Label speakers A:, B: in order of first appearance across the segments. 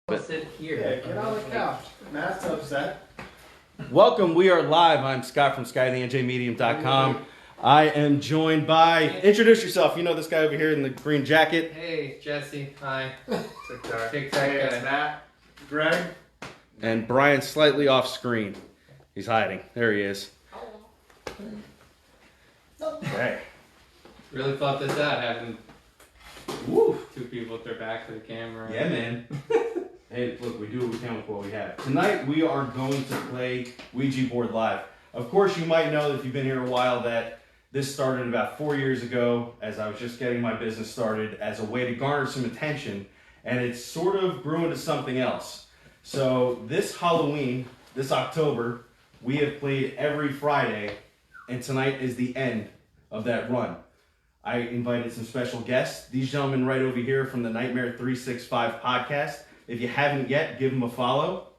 A: But sit here.
B: Yeah, get on the couch. Matt's upset.
A: Welcome. We are live. I'm Scott from SkyTheNJMedium.com. I am joined by. Introduce yourself. You know this guy over here in the green jacket.
C: Hey, Jesse. Hi.
B: TikTok.
C: TikTok
B: Hey, it's
C: guy.
B: Matt. Greg.
A: And Brian slightly off screen. He's hiding. There he is. Okay.
C: Really thought this out, having
A: Woo.
C: two people with their back to the camera.
A: Yeah, man. Hey, look, we do what we can with what we have. Tonight we are going to play Ouija Board live. Of course, you might know if you've been here a while that this started about 4 years ago as I was just getting my business started as a way to garner some attention, and it's sort of grew into something else. So this Halloween, this October, we have played every Friday, and tonight is the end of that run. I invited some special guests. These gentlemen right over here from the Nightmare365 podcast. If you haven't yet, give him a follow.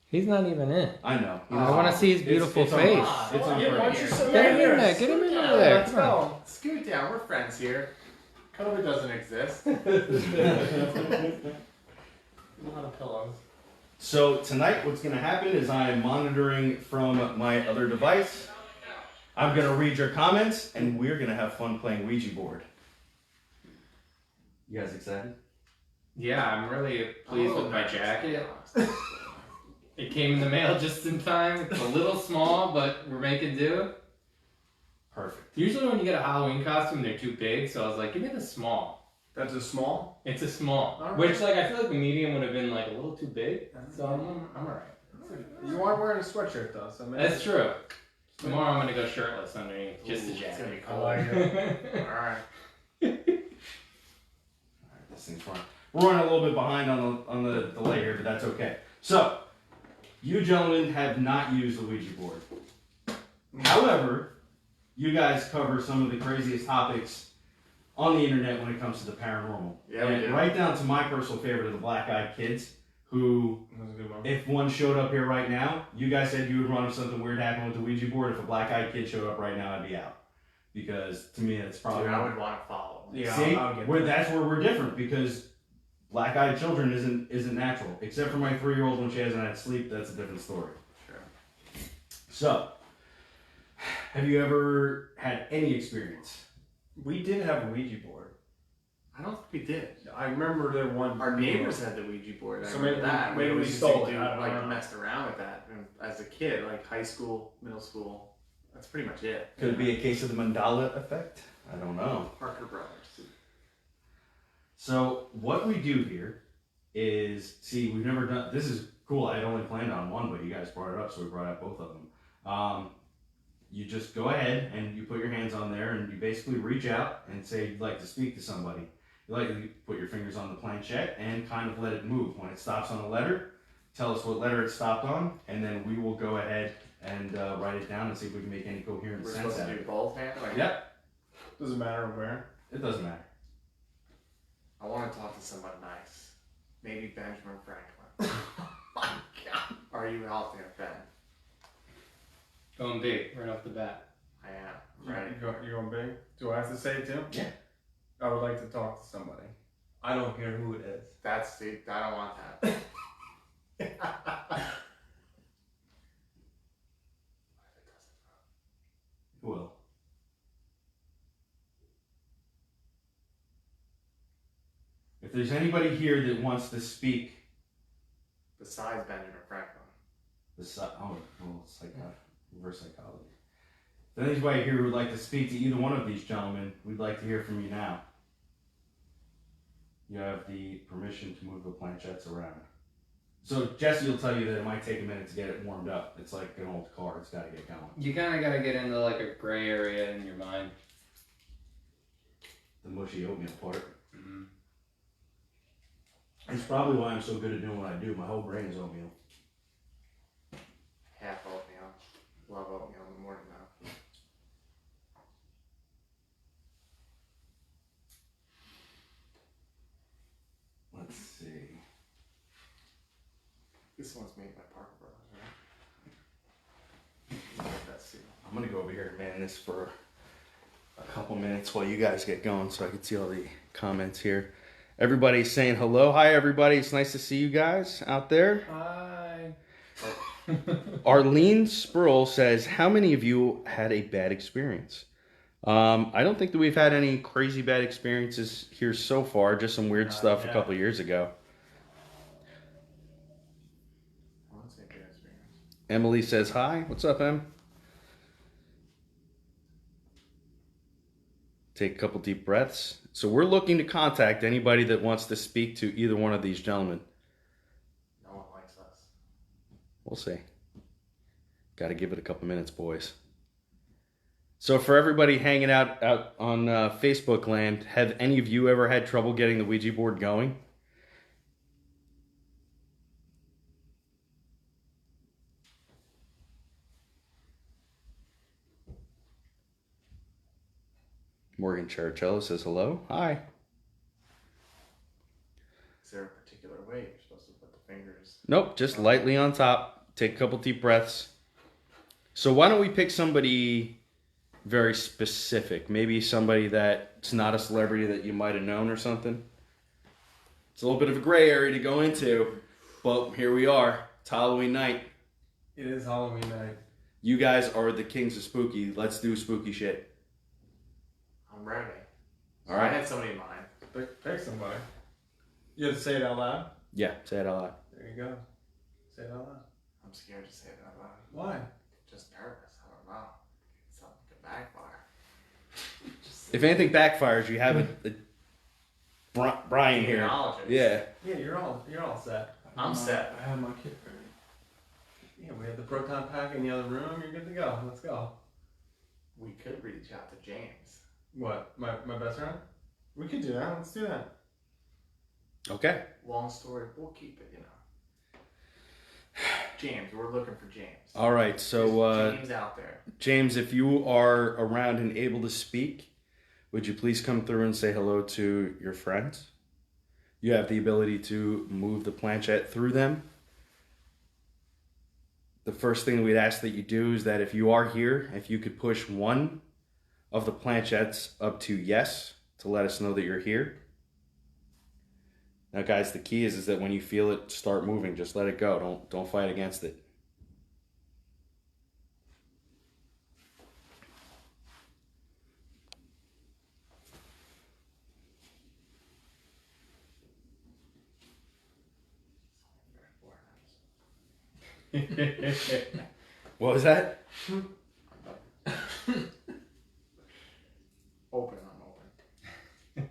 C: He's not even in.
A: I know.
C: I want to see his beautiful face.
A: It's on
B: Why don't you
A: purpose.
B: sit
C: Get
B: right
C: him
B: here?
C: in there. Get him in
B: Yeah,
C: over there.
B: Let's
C: Come on.
B: go. Scoot down. We're friends here. COVID doesn't exist. A lot of pillows.
A: So tonight what's going to happen is I am monitoring from my other device. I'm going to read your comments, and we're going to have fun playing Ouija Board. You guys excited?
C: Yeah, I'm really pleased with my jacket. It came in the mail just in time. It's a little small, but we're making do.
A: Perfect.
C: Usually when you get a Halloween costume, they're too big, so I was like, give me the small.
B: That's a small?
C: It's a small.
B: All right.
C: Which, like, I feel like the medium would have been, like, a little too big. So I'm alright.
B: You aren't wearing a sweatshirt though, so maybe.
C: That's true. Tomorrow I'm gonna go shirtless underneath, just the
B: Ooh, it's gonna be
C: jacket.
B: cold. I like it. Alright.
A: Alright, this thing's running. We're running a little bit behind on the delay here, but that's okay. So, you gentlemen have not used the Ouija board. However, you guys cover some of the craziest topics on the internet when it comes to the paranormal.
B: Yeah, we
A: And
B: do.
A: right down to my personal favorite of the black-eyed kids, who,
B: That was a good one.
A: if one showed up here right now, you guys said you would run if something weird happened with the Ouija board. If a black-eyed kid showed up right now, I'd be out. Because, to me, that's probably...
B: Dude, I would want to follow. Yeah,
A: See,
B: I'll get
A: that's where we're different, because black-eyed children isn't natural. Except for my 3-year-old when she hasn't had sleep, that's a different story.
B: Sure.
A: So, have you ever had any experience?
B: We did have a Ouija board.
D: I don't think we did.
B: I remember there one.
D: Our neighbors had the Ouija board. I
B: So
D: remember
B: maybe-
D: that.
B: maybe
D: We
B: we
D: used
B: stole
D: to
B: it.
D: do,
B: I don't
D: like
B: know.
D: messed around with that and as a kid, like high school, middle school. That's pretty much it.
A: Could it be a case of the Mandala effect? I don't know.
D: Parker Brothers.
A: So, what we do here is, see, we've never done, this is cool, I had only planned on one, but you guys brought it up, so we brought out both of them. You just go ahead and you put your hands on there and you basically reach out and say you'd like to speak to somebody. You like to put your fingers on the planchet and kind of let it move. When it stops on a letter, tell us what letter it stopped on, and then we will go ahead and write it down and see if we can make any coherent
D: We're
A: sense
D: supposed
A: out
D: to
A: of
D: do
A: it.
D: both hands. Like,
A: Yep,
B: Doesn't matter where.
A: it doesn't matter.
D: I want to talk to someone nice. Maybe Benjamin Franklin. Oh my God. Are you out there, Ben?
C: Going big, right off the bat.
D: I am. Ready.
B: You going big? Do I have to say it too?
A: Yeah.
B: I would like to talk to somebody. I don't care who it is.
D: That's the. I don't want that.
A: Well, if there's anybody here that wants to speak,
D: Besides Benjamin Franklin.
A: reverse psychology. If there's anybody here who would like to speak to either one of these gentlemen, we'd like to hear from you now. You have the permission to move the planchettes around. So Jesse will tell you that it might take a minute to get it warmed up. It's like an old car, it's got to get going.
C: You kind of got to get into like a gray area in your mind.
A: The mushy oatmeal part.
C: Mm-hmm.
A: It's probably why I'm so good at doing what I do. My whole brain is oatmeal.
D: Half oatmeal. Love oatmeal in the morning now.
A: Let's see.
D: This one's made by Parker Brothers, right? Let's see.
A: I'm gonna go over here and man this for a couple minutes while you guys get going so I can see all the comments here. Everybody's saying hello. Hi, everybody. It's nice to see you guys out there.
C: Hi.
A: Arlene Spurl says, how many of you had a bad experience? I don't think that we've had any crazy bad experiences here so far. Just some weird stuff a couple years ago.
D: I want to say good experience.
A: Emily says hi. What's up, Em? Take a couple deep breaths. So we're looking to contact anybody that wants to speak to either one of these gentlemen.
D: No one likes us.
A: We'll see. Got to give it a couple minutes, boys. So for everybody hanging out on Facebook land, have any of you ever had trouble getting the Ouija board going? Morgan Chericello says hello. Hi.
D: Is there a particular way you're supposed to put the fingers?
A: Nope, just lightly on top. Take a couple deep breaths. So why don't we pick somebody very specific? Maybe somebody that's not a celebrity that you might have known or something. It's a little bit of a gray area to go into, but here we are. It's Halloween night.
B: It is Halloween night.
A: You guys are the kings of spooky. Let's do spooky shit.
D: I'm ready.
A: All right.
D: I had somebody in mind.
B: Pick somebody. You have to say it out loud?
A: Yeah, say it out loud.
B: There you go. Say it out loud.
D: I'm scared to say it out loud.
B: Why?
D: Just nervous. I don't know. Something could backfire.
A: If anything backfires, you have a Brian here.
D: Demonologist.
A: Yeah.
B: Yeah, you're all set.
D: I'm set.
E: I have my kit ready.
B: Yeah, we have the proton pack in the other room. You're good to go. Let's go.
D: We could reach out to James.
B: What? My best friend? We could do that. Let's do that.
A: Okay.
D: Long story. We'll keep it, James. We're looking for James.
A: All right. So,
D: There's James out there.
A: James, if you are around and able to speak, would you please come through and say hello to your friends? You have the ability to move the planchet through them. The first thing we'd ask that you do is that if you are here, if you could push one of the planchets up to yes to let us know that you're here. Now, guys, the key is that when you feel it start moving, just let it go. Don't fight against it. What was that?
D: Open, I'm open.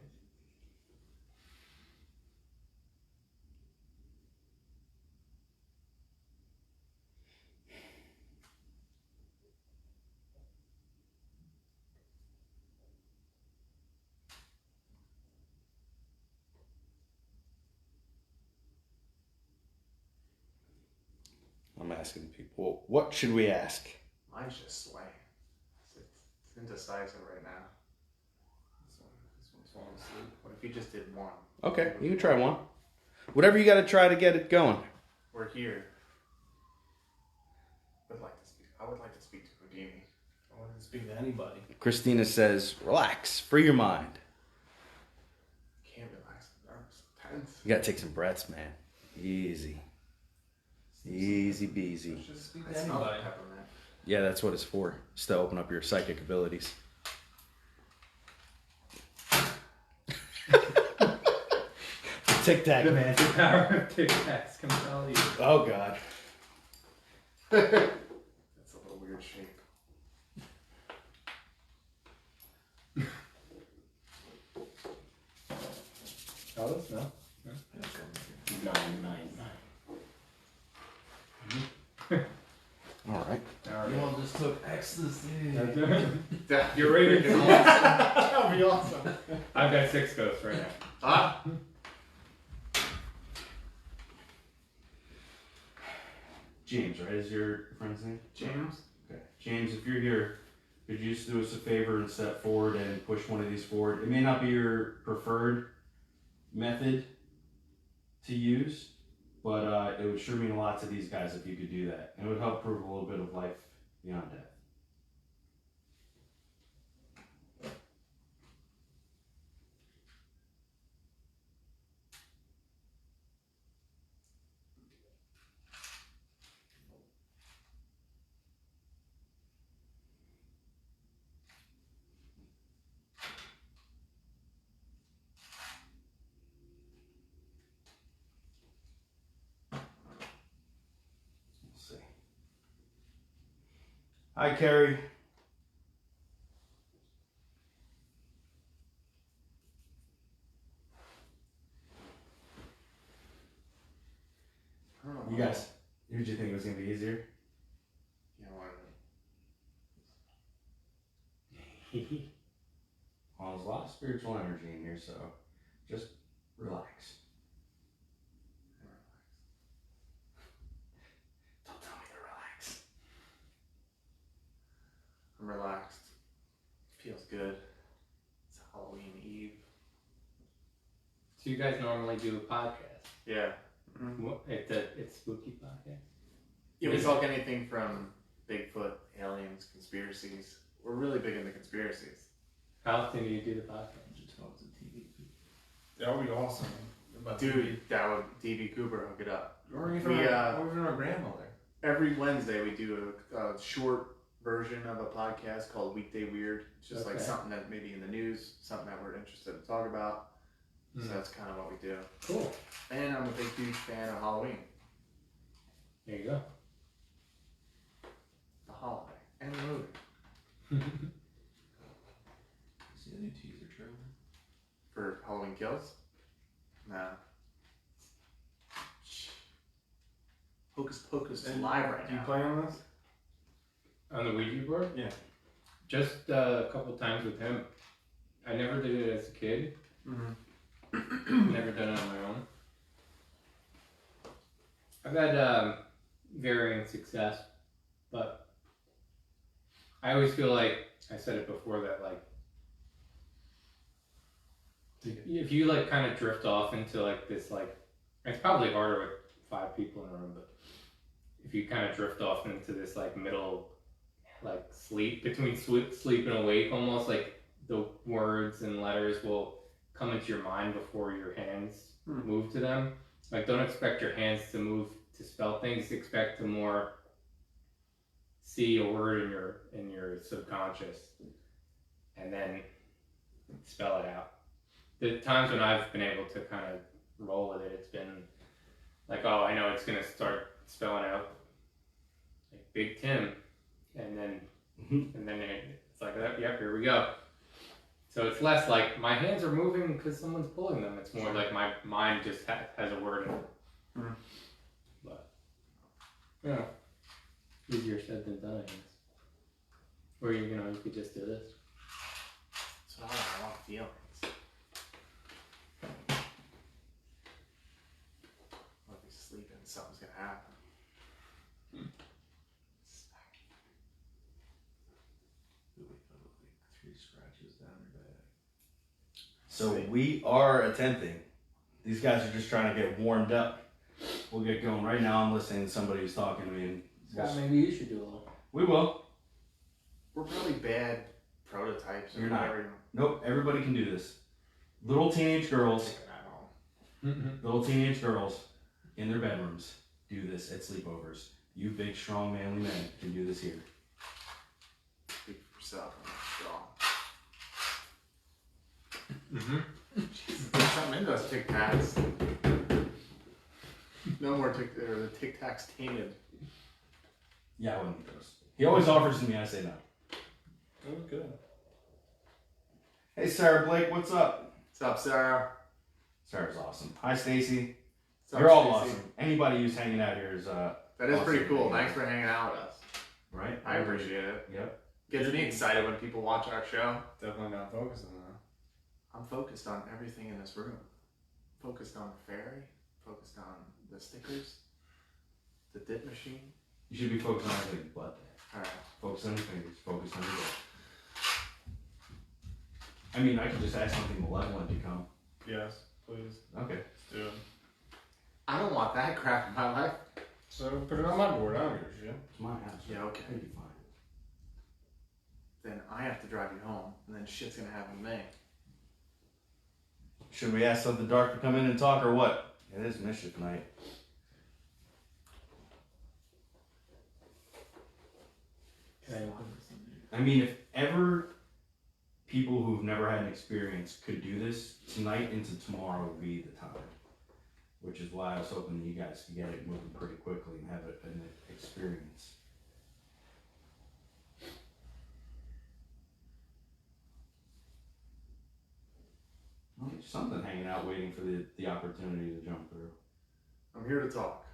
A: I'm asking people, what should we ask?
D: Mine's just swaying. It's indecisive right now. This one's falling asleep. What if you just did one?
A: Okay, you can try one. Whatever you got to try to get it going.
D: We're here. I would like to speak to Houdini.
B: I want to speak to anybody.
A: Christina says, relax, free your mind.
D: Can't relax. I'm nervous. I'm tense.
A: You got to take some breaths, man. Easy. Easy beasy.
B: Let's just speak
D: I
B: to
D: smell
B: anybody.
D: peppermint.
A: Yeah, that's what it's for. Just to open up your psychic abilities. Tic Tac, man.
C: The power of Tic Tacs can tell you.
A: Oh, God.
D: That's a little weird shape.
B: Oh, that's no.
A: All right.
E: You all just took ecstasy.
D: You're ready to go.
B: That would be awesome.
C: I've got 6 ghosts right now.
D: Ah,
A: James, right, is your friend's name?
D: James?
A: Okay. James, if you're here, could you just do us a favor and step forward and push one of these forward? It may not be your preferred method to use, but it would sure mean a lot to these guys if you could do that. And it would help prove a little bit of life beyond death. Hi, Carrie.
D: I don't know.
A: You guys, did you think it was gonna be easier?
D: You know what?
A: Well, there's a lot of spiritual energy in here, so just relax. Don't tell me to relax.
D: I'm relaxed. Feels good. It's Halloween Eve.
C: So you guys normally do a podcast?
D: Yeah.
C: What, it's spooky podcast?
D: Yeah, we talk anything from Bigfoot, aliens, conspiracies. We're really big into conspiracies.
C: How often do you do the podcast?
E: Just talk to TV people.
B: That would be awesome.
D: Dude, that would DB Cooper hook it up.
B: Or even,
D: We,
B: or even our grandmother.
D: Every Wednesday we do a short version of a podcast called Weekday Weird. It's just like
C: Okay.
D: something that maybe in the news, something that we're interested to talk about. So that's kind of what we do.
C: Cool.
D: And I'm a big, huge fan of Halloween.
C: There you go.
D: The holiday. And the movie.
E: See the new teaser trailer?
D: For Halloween Kills? Nah. Hocus Pocus is live right
B: Do you
D: now.
B: play on this?
C: On the Ouija board?
B: Yeah.
C: Just a couple times with him. I never did it as a kid.
B: Mm-hmm.
C: Never done it on my own. I've had varying success, but I always feel like, I said it before, that like if you like kind of drift off into like this, like, it's probably harder with 5 people in a room, but if you kind of drift off into this like middle, like sleep, between sleep and awake, almost like the words and letters will come into your mind before your hands move to them. Like, don't expect your hands to move to spell things. Expect to more see a word in your subconscious and then spell it out. The times when I've been able to kind of roll with it, it's been like, oh, I know it's gonna start spelling out like Big Tim, and then it's like, yep, here we go. So it's less like my hands are moving because someone's pulling them. It's more like my mind just has a word in it. But yeah, easier said than done, I guess. Or you could just do this.
D: So I want feelings. I'll be sleeping, something's gonna happen.
E: Like 3 scratches down your back.
A: So we are attempting. These guys are just trying to get warmed up. We'll get going right now. I'm listening to somebody who's talking to me. And
C: Scott, maybe you should do a little.
A: we will.
D: We're probably bad prototypes or
A: You're not.
D: whatever.
A: Nope, everybody can do this. Little teenage girls,
D: Take it at home.
A: little teenage girls in their bedrooms do this at sleepovers. You big, strong, manly men can do this here.
D: Speak for yourself. I'm strong. Jesus, there's something in those Tic Tacs. No more the Tic Tacs tainted.
A: Yeah, I wouldn't eat those. He always offers to me, I say no.
B: That was good.
A: Hey, Sarah Blake, what's up?
D: What's up, Sarah?
A: Sarah's awesome. Hi, Stacy.
D: What's up,
A: You're all
D: Stacey?
A: awesome. Anybody who's hanging out here is
D: That is
A: awesome.
D: pretty cool. Thanks for hanging out with us.
A: right.
D: I appreciate it.
A: Yep.
D: Gets me excited when people watch our show.
B: Definitely not focusing on
D: I'm focused on everything in this room. Focused on the fairy. Focused on the stickers. The dip machine.
A: You should be focused on everything but that.
D: Alright.
A: Focus on your fingers. Focus on your goal. I mean, I could just ask something malevolent to come.
B: that. Yes, please.
A: Okay.
B: Let's do it.
D: I don't want that crap in my life.
B: So put it on my board. I don't give a shit.
A: It's my house.
D: Yeah, okay.
A: It'll be fine.
D: Then I have to drive you home, and then shit's gonna happen to me.
A: Should we ask something dark to come in and talk or what? It is Mischief night. I mean, if ever people who've never had an experience could do this, tonight into tomorrow would be the time. Which is why I was hoping that you guys could get it moving pretty quickly and have an experience. Something hanging out waiting for the opportunity to jump through.
D: I'm here to talk.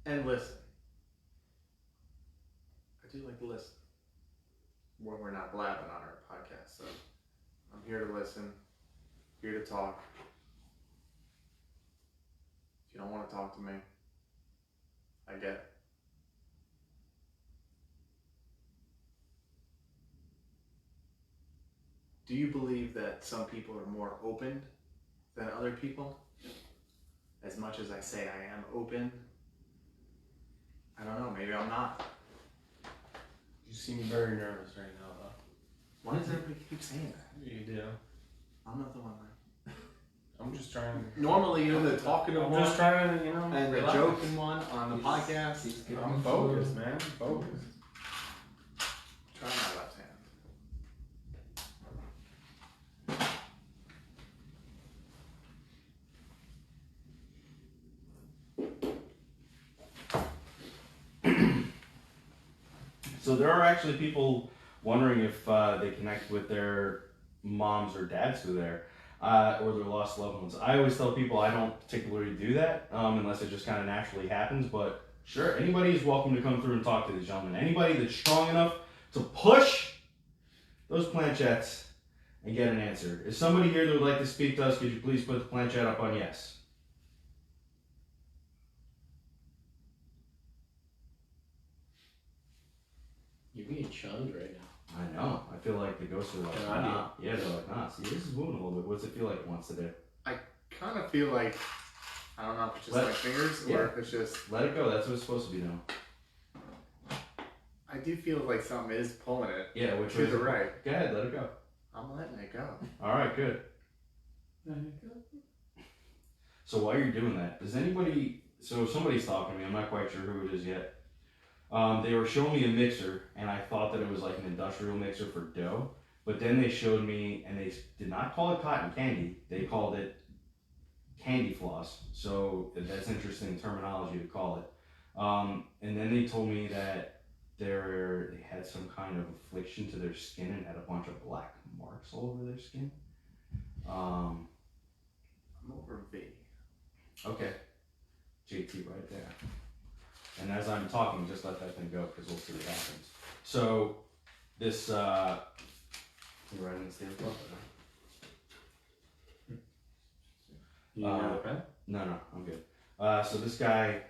D: And listen. I do like to listen. When we're not blabbing on our podcast, so I'm here to listen, here to talk. If you don't want to talk to me, I get it. Do you believe that some people are more open than other people? As much as I say I am open, I don't know, maybe I'm not.
B: You seem very nervous right now, though.
D: Why does everybody keep saying that?
B: You do.
D: I'm not the one.
B: I'm just trying.
D: Normally you're the talkative
B: I'm
D: one
B: just trying to,
D: and the
B: relax.
D: joking one on the podcast.
B: I'm focused, man. I'm focused.
D: Try my left hand.
A: So there are actually people wondering if they connect with their moms or dads through there, or their lost loved ones. I always tell people I don't particularly do that unless it just kind of naturally happens. But sure, anybody is welcome to come through and talk to these gentlemen. Anybody that's strong enough to push those planchettes and get an answer. Is somebody here that would like to speak to us? Could you please put the planchette up on yes?
E: You're being shunned right now.
A: I know. I feel like the ghosts are like,
E: Yeah, I
A: nah. Yeah, they're like, nah. See, this is moving a little bit. What's it feel like it wants to do?
D: Kind of feel like, I don't know if it's just
A: Let-
D: my fingers or
A: yeah.
D: if it's just,
A: Let it go. That's what it's supposed to be doing.
D: I do feel like something is pulling it
A: Yeah, which
D: to
A: way?
D: the right.
A: Go ahead. Let it go.
D: I'm letting it go.
A: All right, good. So while you're doing that, does anybody? So somebody's talking to me. I'm not quite sure who it is yet. They were showing me a mixer, and I thought that it was like an industrial mixer for dough. But then they showed me, and they did not call it cotton candy. They called it candy floss. So that's interesting terminology to call it. And then they told me that they had some kind of affliction to their skin and had a bunch of black marks all over their skin.
D: I'm over V.
A: Okay. JT right there. And as I'm talking, just let that thing go because we'll see what happens. So this, you writing this damn book?
C: You need another pen?
A: No, I'm good. So this guy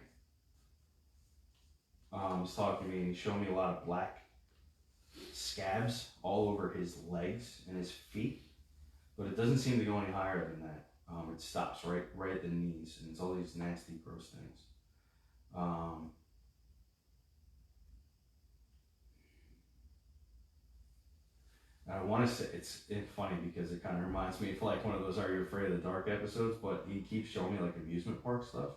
A: was talking to me and he showed me a lot of black scabs all over his legs and his feet, but it doesn't seem to go any higher than that. It stops right at the knees, and it's all these nasty, gross things. I want to say it's funny because it kind of reminds me of like one of those "Are You Afraid of the Dark" episodes. But he keeps showing me like amusement park stuff.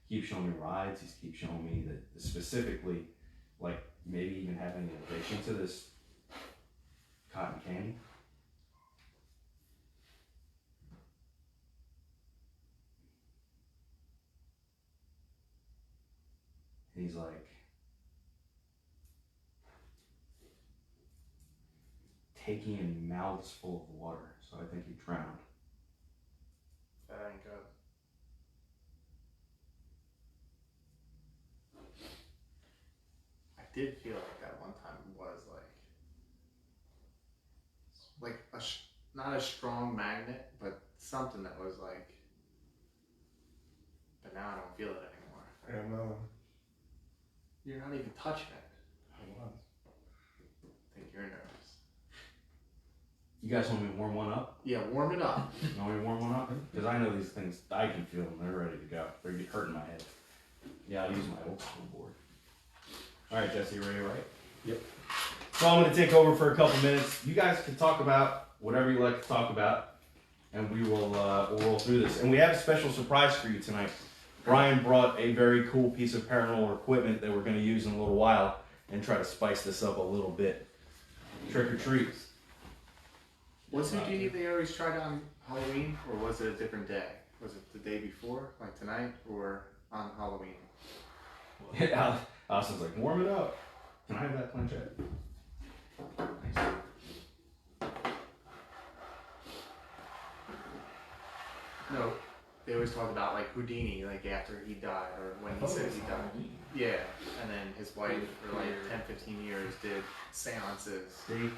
A: He keeps showing me rides. He keeps showing me that specifically, like maybe even having an addiction to this cotton candy. And he's like, taking in mouths full of water, so I think he drowned.
D: That ain't good. I did feel like that one time was like not a strong magnet, but something that was like. But now I don't feel it anymore.
B: I don't know.
D: You're not even touching it.
B: I was.
D: I think you're nervous.
A: You guys want me to warm one up?
D: Yeah, warm it up.
A: You want me to warm one up? Because I know these things, I can feel them, they're ready to go. They're hurting my head. Yeah, I'll use my old school board. Alright, Jesse, you ready, right?
C: Yep.
A: So I'm going to take over for a couple minutes. You guys can talk about whatever you like to talk about, and we will we'll roll through this. And we have a special surprise for you tonight. Brian brought a very cool piece of paranormal equipment that we're going to use in a little while and try to spice this up a little bit. Trick or treat.
D: Was Houdini they always tried on Halloween, or was it a different day? Was it the day before, like tonight, or on Halloween?
A: Austin's like, warm it up. Can I have that planchette? Nice.
D: No, they always talk about like Houdini, like after he died or when he said he died. Yeah, and then his wife for like 10, 15 years did seances.
A: C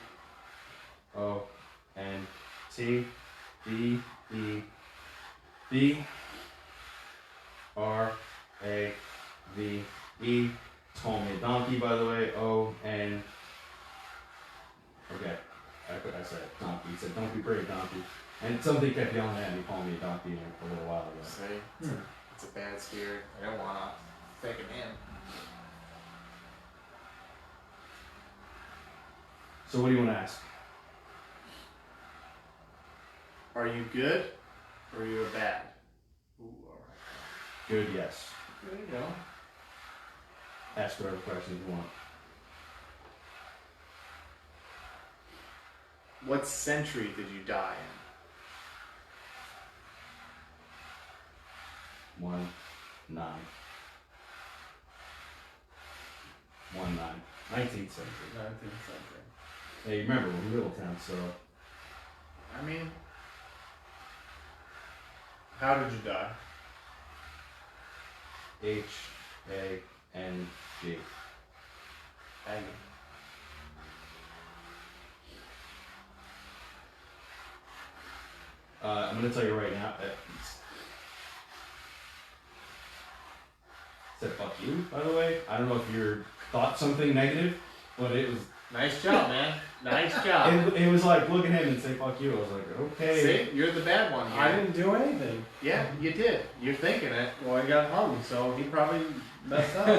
A: O N T B E B R A V E. Call me a donkey, by the way. O N. Okay, I said donkey. He said, "Don't be brave, donkey." And somebody kept yelling at me, calling me a donkey a little while ago.
D: See, it's a bad spirit. I don't wanna take it in.
A: So, what do you want to ask?
D: Are you good or are you a bad? Ooh, alright.
A: Good, yes.
D: There you go.
A: Ask whatever questions you want.
D: What century did you die
A: 1 9 1 9 19th century.
B: 19th century.
A: Hey, remember we're Middletown, so
D: in? I mean, how did you die?
A: H A N G.
D: Hanging.
A: I'm gonna tell you right now. Said fuck you, by the way. I don't know if you thought something negative, but it was.
D: Nice job, man. Nice job.
A: It was like look at him and say fuck you. I was like, okay.
D: See, you're the bad one here.
B: I didn't do anything.
D: Yeah, you did. You're thinking it.
B: Well, he got hung, so he probably messed up.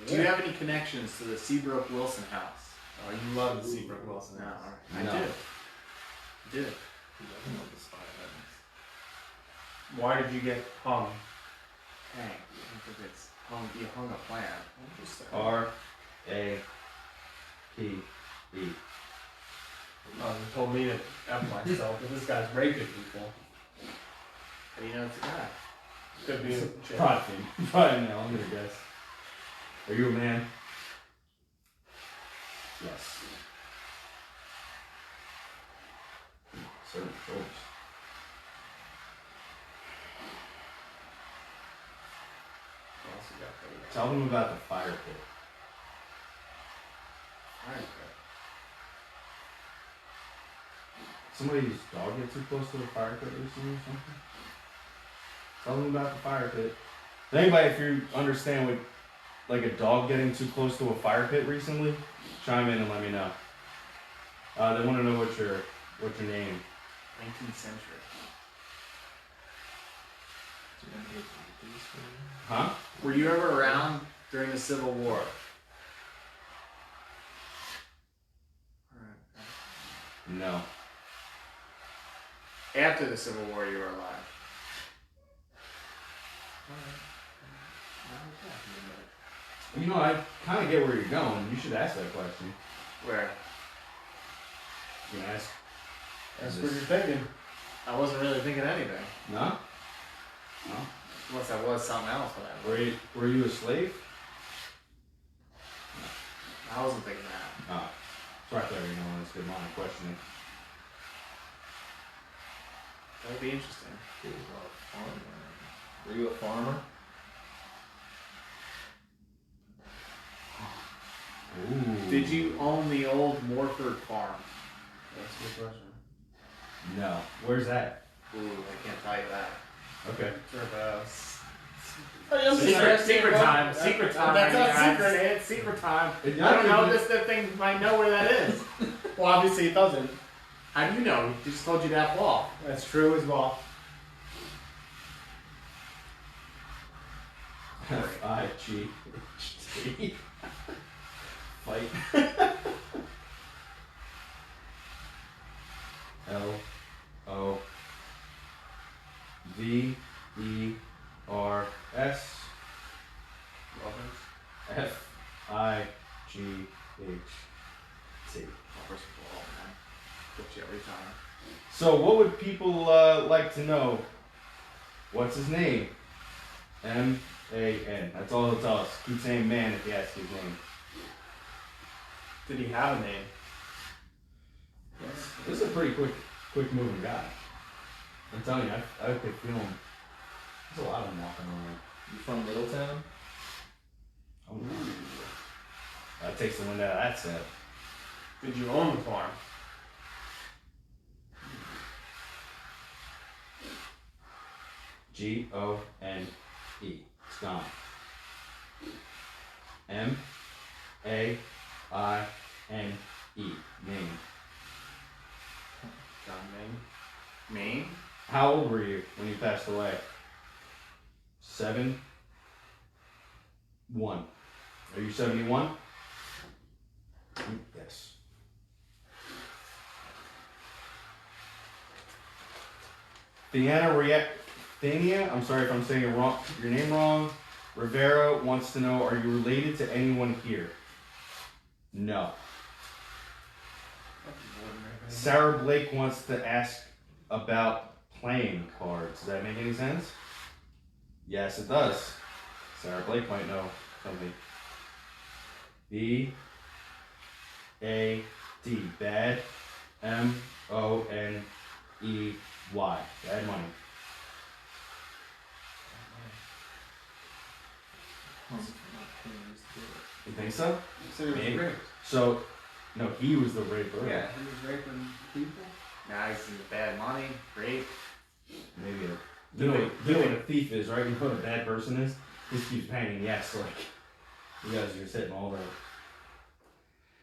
D: Do you have any connections to the Seabrook Wilson house?
B: Oh, you love the Seabrook Wilson
D: No,
B: house.
D: I
A: No.
D: do. I do.
B: Why did you get hung?
D: Dang, I think it's hung. You hung a plant. Interesting.
A: R A P E.
B: Oh, you told me to F myself, but this guy's raping people.
D: How do you know it's a guy?
B: Could be a chick.
A: Probably no. I'm gonna guess. Are you a man? Yes. Certain shoulders.
B: What else you got there?
A: Tell them about the fire pit.
D: Alright.
A: Somebody's dog get too close to the fire pit recently or something? Tell them about the fire pit. Anybody, if you understand what, like a dog getting too close to a fire pit recently, chime in and let me know. They want to know what's your name.
D: 19th century.
A: Huh?
D: Were you ever around during the Civil War?
A: No.
D: After the Civil War, you were alive.
A: You know, I kind of get where you're going. You should ask that question.
D: Where?
A: You can ask.
B: That's
A: Is
B: what
A: this-
B: you're thinking.
D: I wasn't really thinking anything.
A: No? No?
D: Unless I was something else when I
A: Were you a slave?
D: I wasn't thinking that.
A: Oh. It's right there, you know, that's a good line of questioning.
D: That would be interesting.
E: Were you a farmer?
A: Ooh.
D: Did you own the old Morford farm?
B: That's a good question.
A: No. Where's that?
D: Ooh, I can't tell you that.
A: Okay.
D: Secret time. Secret time.
B: That's not
D: I
B: secret.
D: say it. Secret time.
A: It
D: I don't know.
A: doesn't-
D: This thing might know where that is.
B: Well, obviously it doesn't.
D: How do you know? He just told you that ball.
B: That's true as well.
A: F-I-G-H-T. Fight. L-O-V-E-R-S. F-I-G-H-T.
D: First of all, man. Get you every time.
A: So, what would people like to know? What's his name? M-A-N. That's all it'll tell us. Keep saying man if you ask his name.
B: Did he have a name?
D: Yes.
A: This is a pretty quick moving guy. I'm telling you, I could feel him. There's a lot of them walking around.
E: You from Middletown?
A: Oh, no. That takes the wind out of that set.
B: Did you own the farm?
A: Gone. It's gone. Maine. Maine.
B: John Maine.
D: Maine?
A: How old were you when you passed away? 71. Are you 71? Yes. Thania, I'm sorry if I'm saying your name wrong. Rivera wants to know, are you related to anyone here? No. Sarah Blake wants to ask about playing cards. Does that make any sense? Yes, it does. Sarah Blake might know something. B-A-D. Bad. M-O-N-E-Y. Bad money. You think so?
B: You said he was
A: Maybe.
B: raped.
A: So, no, he was the raper.
B: Yeah, he was raping people.
D: Now he's into bad money, rape.
A: Maybe you know what a thief is, right? You know what a bad person is? Just keeps banging yes, like you guys are just hitting all the.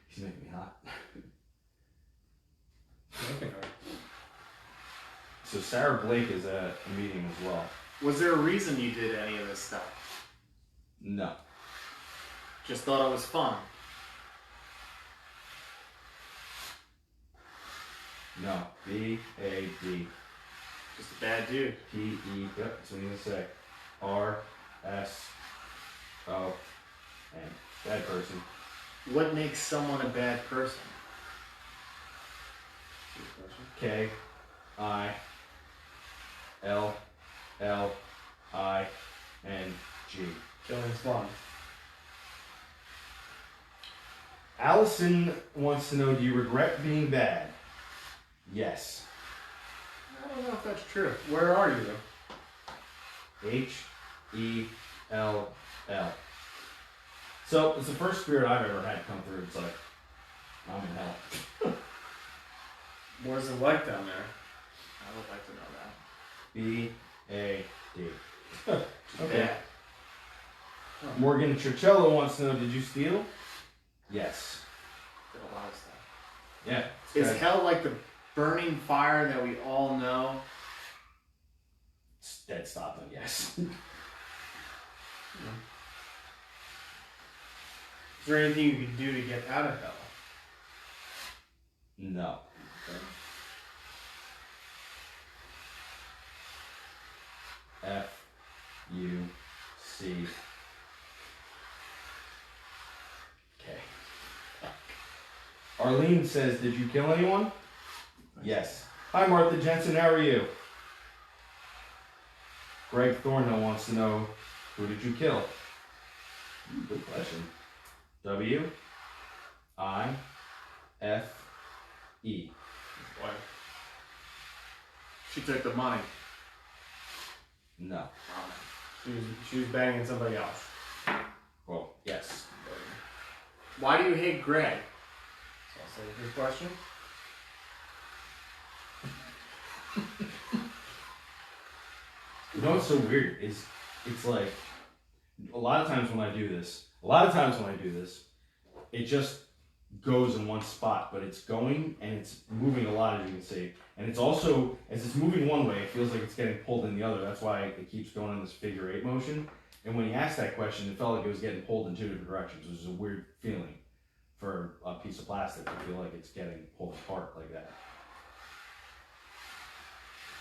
A: He's making me hot.
C: Making her.
A: So Sarah Blake is at a meeting as well.
D: Was there a reason you did any of this stuff?
A: No.
D: Just thought it was fun.
A: No. B-A-D.
D: Just a bad dude.
A: P-E, yep, that's what I'm gonna say. R-S-O-N. Bad person.
D: What makes someone a bad person?
A: K-I-L-L-I-N-G.
B: Killing's fun.
A: Allison wants to know, do you regret being bad? Yes.
B: I don't know if that's true. Where are you?
A: H-E-L-L. So, it's the first spirit I've ever had come through. It's like, I'm in hell.
B: What's it like down there?
D: I would like to know that.
A: B-A-D. Okay.
D: Yeah.
A: Morgan Tricello wants to know, did you steal? Yes.
D: Did a lot of stuff.
A: Yeah.
D: Is hell like the burning fire that we all know?
A: It's dead stop on yes.
B: Is there anything you can do to get out of hell?
A: No. F-U-C. Okay. Arlene says, did you kill anyone? Yes. Hi Martha Jensen, how are you? Greg Thornhill wants to know, who did you kill? Good question. W-I-F-E.
B: What?
D: She took the money.
A: No.
B: She was banging somebody else.
A: Well, yes.
D: Why do you hate Greg?
B: So I'll say your question.
A: You know what's so weird is it's like a lot of times when I do this, it just goes in one spot, but it's going and it's moving a lot, as you can see. And it's also, as it's moving one way, it feels like it's getting pulled in the other. That's why it keeps going in this figure 8 motion. And when he asked that question, it felt like it was getting pulled in 2 different directions, which is a weird feeling for a piece of plastic to feel like it's getting pulled apart like that.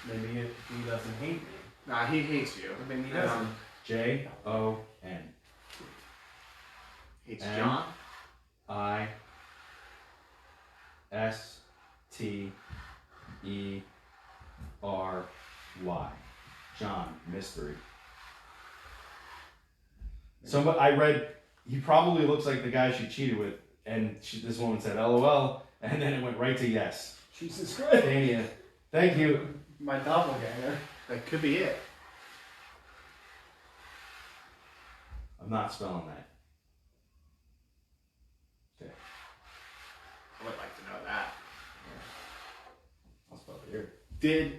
B: Maybe he doesn't hate me.
D: Nah, he hates you.
B: Maybe he doesn't.
A: J-O-N.
D: Hates
A: M-
D: John?
A: I-S-T-E-R-Y. John, mystery. Somebody, I read, he probably looks like the guy she cheated with, and this woman said LOL, and then it went right to yes.
B: Jesus Christ.
A: Dania. Thank you.
B: My doppelganger.
D: That could be it.
A: I'm not spelling that.
D: I would like to know that.
A: I'll spell it here.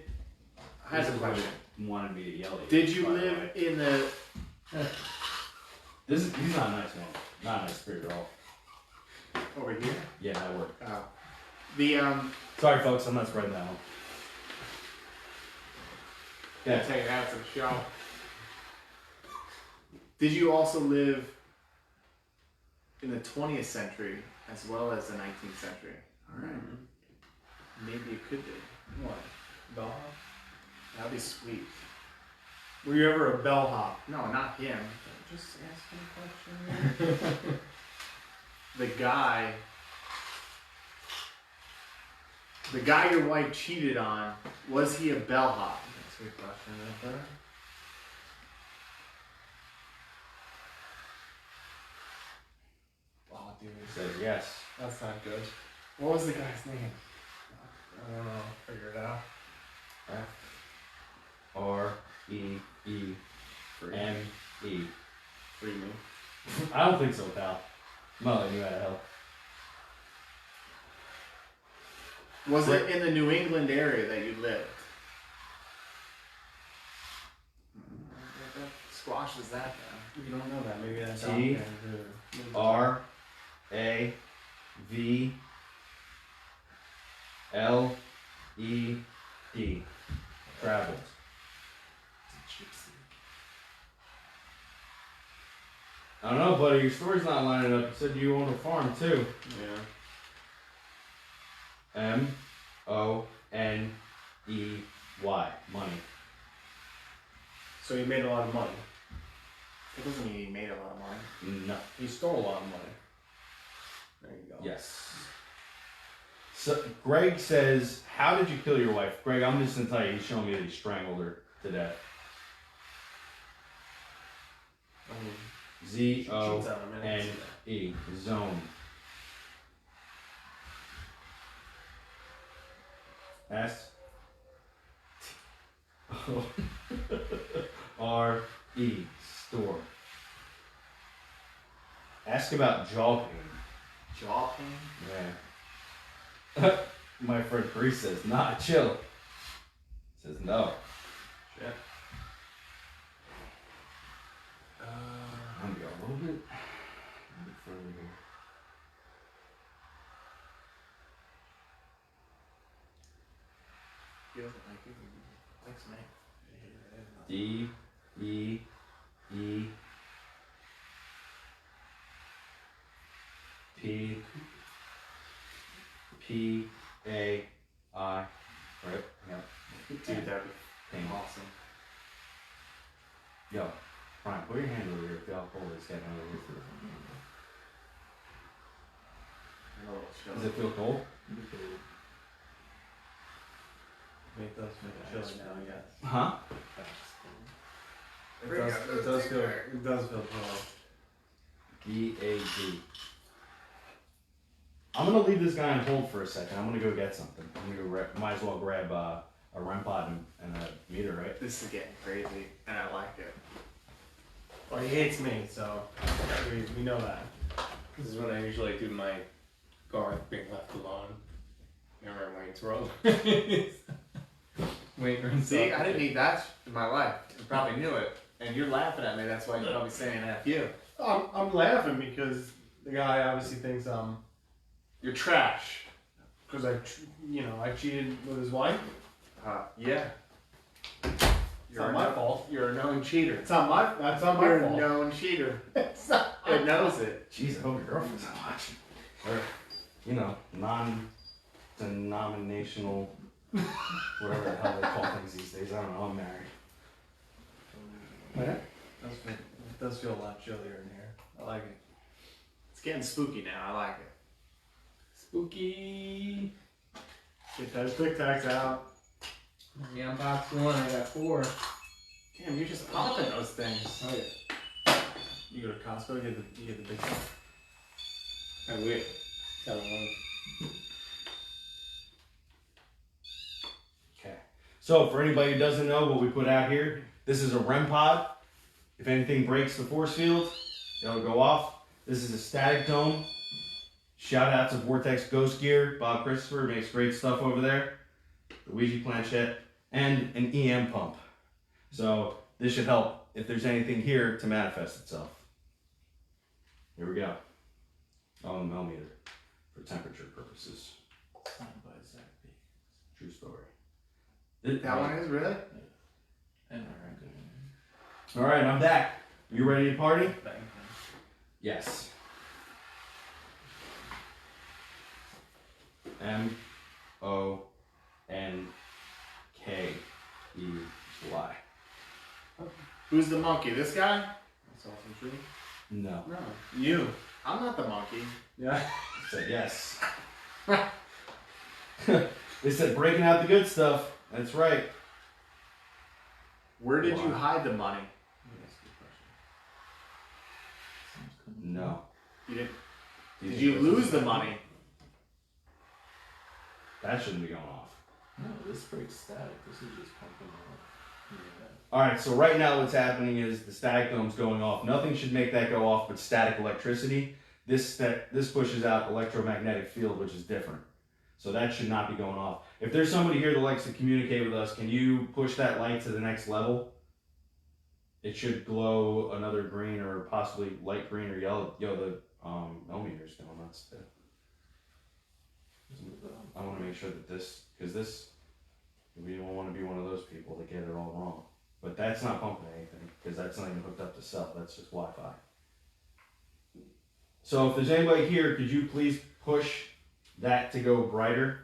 D: I had a question.
A: Wanted me to yell at you.
D: Did you
A: by the
D: live
A: way.
D: in the?
A: He's not a nice man. Not a nice spirit at all.
D: Over here?
A: Yeah, that worked.
D: Oh. The
A: Sorry, folks. I'm not spreading that one. Yeah.
D: take it out to the show. Did you also live in the 20th century as well as the 19th century? Alright. Maybe it could be.
B: What? Bellhop?
D: That'd be sweet.
B: Were you ever a bellhop?
D: No, not him. Just asking a question. The guy your wife cheated on, was he a bellhop?
B: That's a good question right there. Oh, dude.
A: Says yes.
B: That's not good. What was the guy's name? I don't know. Figure it out.
A: F-R-E-E-M-E.
D: Free me.
A: I don't think so, pal. I'm not letting you out of hell.
D: Was it in the New England area that you lived? That squashes that down.
B: You don't know that. Maybe that's
A: T- R A V L E D. Travels. I don't know, buddy. Your story's not lining up. You said you own a farm too.
D: Yeah.
A: M-O-N-E-Y. Money.
B: So he made a lot of money.
D: It doesn't mean he made a lot of money.
A: No.
B: He stole a lot of money. There you go.
A: Yes. So Greg says, "How did you kill your wife?" Greg, I'm just gonna tell you, he's showing me that he strangled her to death.
B: I mean,
A: Z-O-N-E. Zone. S R E. Store. Ask about jaw pain.
D: Jaw pain?
A: Yeah. My friend Chris says, "Nah, chill." Says no.
B: shit.
A: I'm gonna go a little bit further here.
D: He doesn't like you. He likes me.
A: D E E P P A I. Right? Yep.
D: Dude, that'd be
A: Pain.
D: awesome.
A: Yo, Brian, put your hand over here. Feel how cold it's getting over here.
D: A little chill.
A: Does it feel cold?
B: It does feel chilly now, I guess.
A: Huh?
B: It does feel chilly.
A: D-A-D. I'm gonna leave this guy on hold for a second. I'm gonna go get something. I'm gonna go might as well grab a REM pod and a meter, right?
D: This is getting crazy, and I like it.
B: Well, he hates me, so we know that.
C: This is when I usually do my Garth being left alone. Remember Wayne's World? Wayne runs
D: See,
C: off.
D: I didn't need that in my life. You probably knew it. And you're laughing at me, that's why you're probably saying F you.
B: I'm laughing because the guy obviously thinks
D: You're trash.
B: because I cheated with his wife.
D: Yeah.
B: It's not my fault.
D: You're a known cheater.
B: That's not my fault.
D: You're a known cheater.
B: It's not my
D: It knows
B: fault.
D: it.
A: Jeez, I hope your girlfriend's not watching. Or, non-denominational, whatever the hell they call things these days. I don't know, I'm married.
B: It does feel a lot chillier in here. I like it.
D: It's getting spooky now. I like it.
C: Spooky.
B: Get those Tic Tacs out.
C: Yeah, on box one, I got 4.
D: Damn, you're just popping those things.
C: Oh yeah.
B: You go to Costco, you get the big one.
C: I wish. Tell one.
A: So for anybody who doesn't know what we put out here, this is a REM pod. If anything breaks the force field, it'll go off. This is a static dome. Shout out to Vortex Ghost Gear. Bob Christopher makes great stuff over there. The Ouija Planchet and an EM pump. So this should help if there's anything here to manifest itself. Here we go. Oh, the millimeter for temperature purposes.
E: Signed by Zach B.
A: True story.
D: That one is really?
E: And our good.
A: All right, I'm back. You ready to party?
B: Bang.
A: Yes. M-O-N-K-E-Y.
D: Who's the monkey? This guy?
B: That's awesome true.
A: No.
B: No.
D: You. I'm not the monkey.
B: Yeah.
A: Said yes. They said breaking out the good stuff. That's right.
D: Where did you
A: Wow.
D: hide the money?
B: That's a good question.
A: No.
D: You didn't.
A: Do
D: Did
A: think
D: you
A: this
D: lose
A: is-
D: the money?
A: That shouldn't be going off.
E: No, this breaks static. This is just pumping out. Yeah.
A: All right, so right now what's happening is the static dome's going off. Nothing should make that go off but static electricity. This pushes out electromagnetic field, which is different. So that should not be going off. If there's somebody here that likes to communicate with us, can you push that light to the next level? It should glow another green or possibly light green or yellow. Yo, the millimeter's going nuts too. I want to make sure that because we don't want to be one of those people that get it all wrong. But that's not pumping anything because that's not even hooked up to cell. That's just Wi-Fi. So if there's anybody here, could you please push that to go brighter?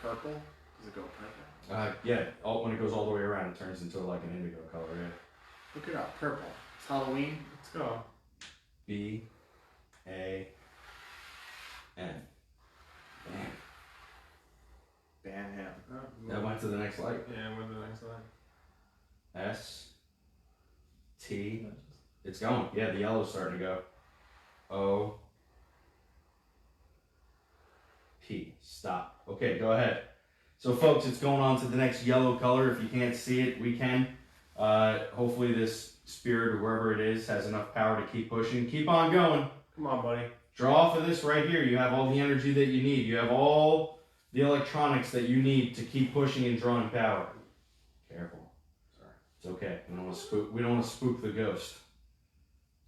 D: Purple? Does it go purple?
A: Yeah. When it goes all the way around, it turns into like an indigo color. Yeah.
D: Look it up. Purple. It's Halloween.
B: Let's go.
A: B-A-N. Bam.
D: Ban him.
B: Oh,
A: That went to the next light.
B: Yeah, we're the next line.
A: S-T. It's going. Yeah, the yellow's starting to go. O-P. Stop. Okay, go ahead. So, folks, it's going on to the next yellow color. If you can't see it, we can. Hopefully this spirit or wherever it is has enough power to keep pushing. Keep on going.
B: Come on, buddy.
A: Draw off of this right here. You have all the energy that you need. You have all the electronics that you need to keep pushing and drawing power. Careful.
B: Sorry.
A: It's okay. We don't want to spook the ghost.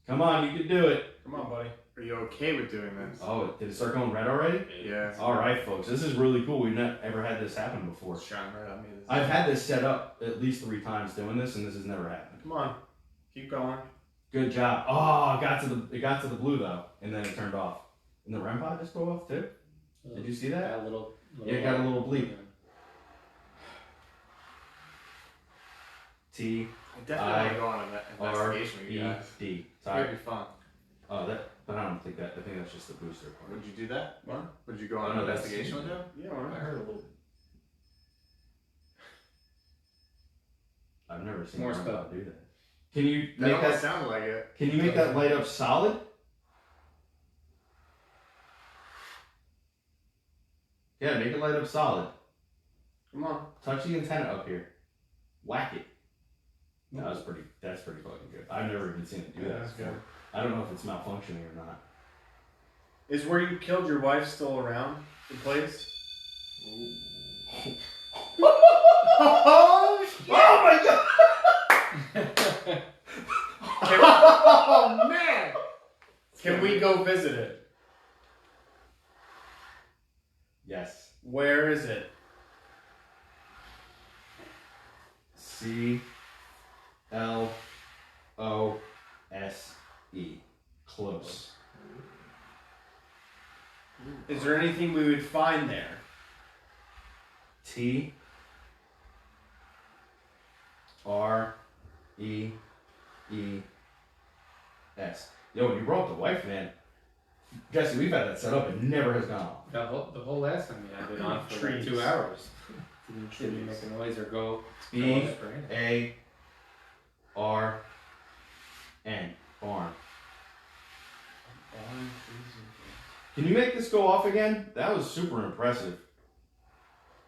A: Come on, you can do it.
B: Come on, buddy.
D: Are you okay with doing this?
A: Oh, did it start going red already?
D: Yeah.
A: All right, folks. This is really cool. We've not ever had this happen before.
B: It's shining right on me.
A: I've had this set up at least 3 times doing this, and this has never happened.
B: Come on. Keep going.
A: Good job. Oh, it got to the blue though, and then it turned off. And the REM pod just go off too. Did you see that?
C: Got a little
A: Yeah, it got a little bleep. T
D: I definitely want to go on an
A: R
D: investigation with
A: E
D: you guys.
A: D.
D: It's gonna be fun.
A: Oh, but I don't think that. I think that's just the booster part.
D: Would you do that?
B: What?
D: Would you go on
A: Oh,
D: an
A: no, that's-
D: investigation with him?
B: Yeah,
E: I
B: why not?
E: heard a little.
A: I've never seen
C: More
A: a REM
C: stuff.
A: pod do that. Can you
D: That
A: make
D: almost
A: that?
D: sounded like it.
A: Can you make that light up solid? Yeah, make it light up solid.
B: Come on.
A: Touch the antenna up here. Whack it. That's pretty fucking good. I've never even seen it do that
B: that's
A: before.
B: good.
A: I don't know if it's malfunctioning or not.
B: Is where you killed your wife still around the place?
D: Oh,
A: Oh my god!
D: oh man!
B: Can we go visit it?
A: Yes.
B: Where is it?
A: C-L-O-S-E. Close.
B: Is there anything we would find there?
A: T R E E S. Yo, you brought up the wife, man. Jesse, we've had that set up. It never has gone off.
C: The whole last time we had it on for like
B: Trees.
C: 2 hours. Didn't make a noise or go.
A: B A R N. Barn. Can you make this go off again? That was super impressive.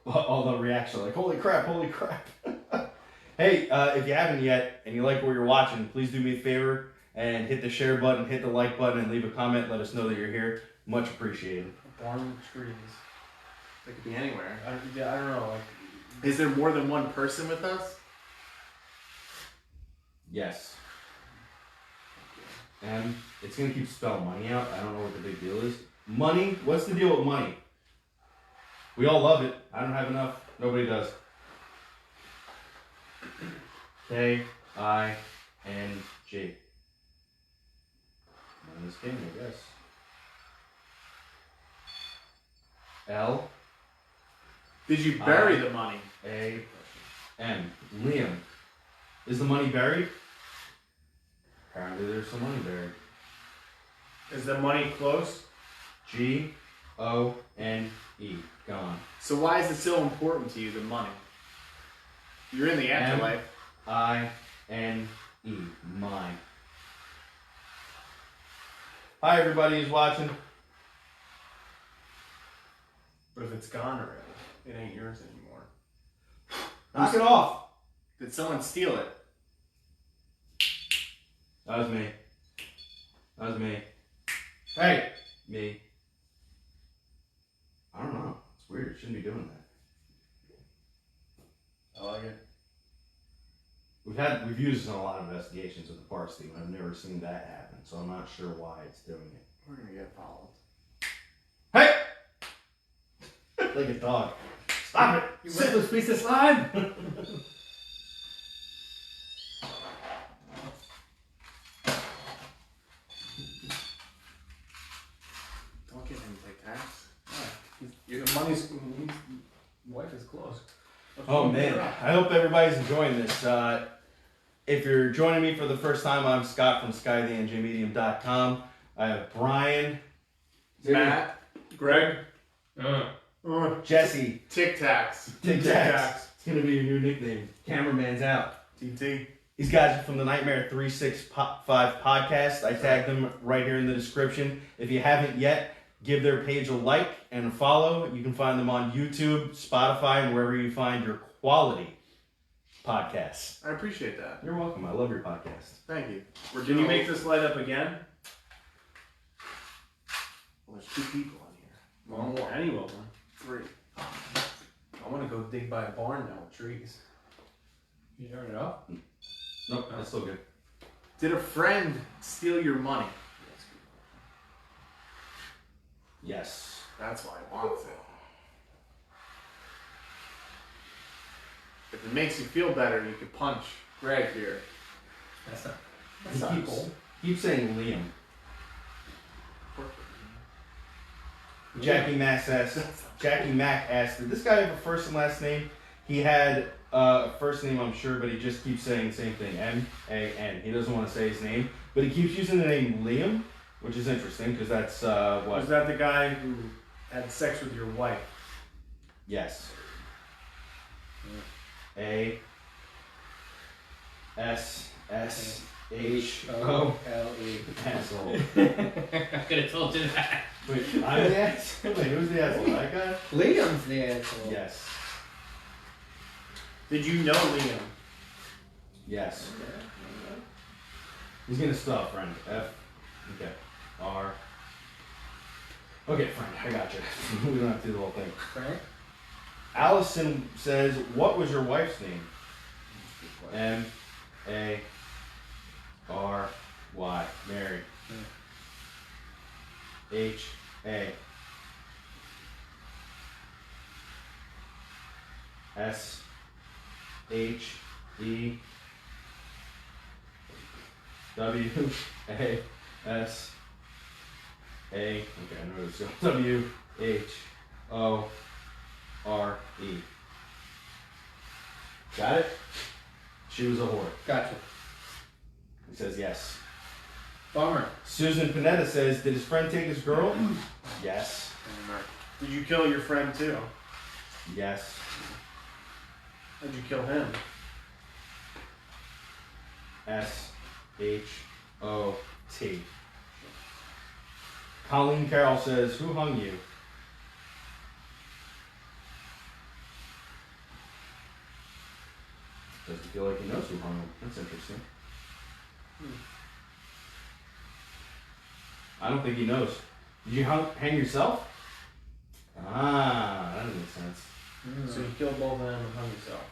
A: all the reaction, like, holy crap, holy crap. Hey, if you haven't yet and you like what you're watching, please do me a favor and hit the share button, hit the like button, and leave a comment. Let us know that you're here. Much appreciated.
B: Barn trees.
D: They could be anywhere.
B: I don't know. Like,
D: Is there more than one person with us?
A: Yes. And it's going to keep spelling money out. I don't know what the big deal is. Money? What's the deal with money? We all love it. I don't have enough. Nobody does. K-I-N-G. Minus King, I guess. L.
D: Did you bury the money?
A: A-M. Liam. Is the money buried? Apparently there's some money buried.
B: is the money close?
A: G-O-N-E. Gone.
D: So why is it so important to you, the money? You're in the afterlife.
A: I-N-E. Mine. Hi everybody who's watching.
B: But if it's gone already, it ain't yours anymore.
A: Knock it off.
D: Did someone steal it?
A: That was me. That was me. Hey! Me. I don't know. It's weird. Shouldn't be doing that.
B: I like it.
A: We've used this in a lot of investigations with the parks team. I've never seen that happen, so I'm not sure why it's doing it.
D: We're gonna get followed.
A: Hey! Like a dog. Stop it!
B: You worthless piece of slime!
D: Don't get him to pay tax.
B: Your money's wife is close.
A: Oh man, I hope everybody's enjoying this. If you're joining me for the first time, I'm Scott from SkyTheNJMedium.com. I have Brian,
D: Matt,
B: Greg,
A: Jesse,
D: Tic Tacs,
A: Tic Tacs. It's gonna be your new nickname. Cameraman's out.
D: TT.
A: These guys are from the Nightmare365 podcast. I tagged them right here in the description. If you haven't yet, give their page a like and a follow. You can find them on YouTube, Spotify, and wherever you find your quality podcasts.
D: I appreciate that.
A: You're welcome. I love your podcast.
D: Thank you.
B: Can you make this light up again?
D: Well, there's 2 people in here.
B: One more. Any of them.
D: 3.
B: I want to go dig by a barn now with trees.
C: You turn it off?
A: Nope, that's still good.
D: Did a friend steal your money?
A: Yes.
D: That's why I want it. If it makes you feel better, you could punch Greg here.
C: That's not.
A: He keeps saying Liam. Jackie Mack asked, did this guy have a first and last name? He had a first name, I'm sure, but he just keeps saying the same thing, M-A-N. He doesn't want to say his name, but he keeps using the name Liam, which is interesting because that's what?
B: Was that the guy who had sex with your wife?
A: Yes. A-S-S-H-O-L-E. Asshole.
C: I could have told you that.
A: Wait, I'm the asshole? Wait, who's the asshole? That guy?
C: Liam's the asshole.
A: Yes.
B: Did you know Liam?
A: Yes. He's gonna spell friend. F. Okay. R. Okay, friend. I got you. We don't have to do the whole thing.
C: Frank?
A: Allison says, "What was your wife's name?" M-A-R-Y. Mary. H-A. S-H-E. W-A-S. A. Okay, I know it's W-H-O-R-E. Got it? She was a whore.
C: Gotcha.
A: He says yes.
C: Bummer.
A: Susan Panetta says, did his friend take his girl? Yes.
B: Did you kill your friend too?
A: Yes.
B: How'd you kill him?
A: S-H-O-T. Colleen Carroll says, who hung you? Doesn't feel like he knows who hung him. That's interesting. I don't think he knows. Did you hang yourself? Ah, that makes sense.
B: So you killed both of them and hung yourself.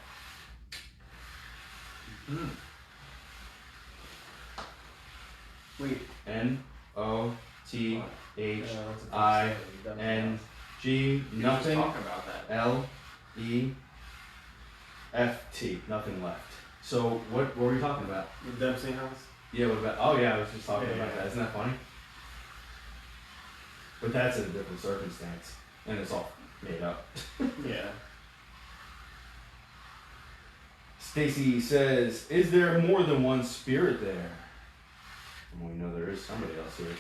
B: Wait.
A: N-O-T-H-I-N-G. Nothing.
D: Talking about that.
A: L-E-F-T. Nothing left. So what were we talking about?
B: The Dempsey house?
A: Yeah, what about? Oh yeah, I was just talking
B: Yeah,
A: about
B: yeah.
A: that. Isn't that funny? But that's in a different circumstance, and it's all made up.
B: Yeah.
A: Stacy says, "Is there more than one spirit there?" Well, we know there is somebody else here.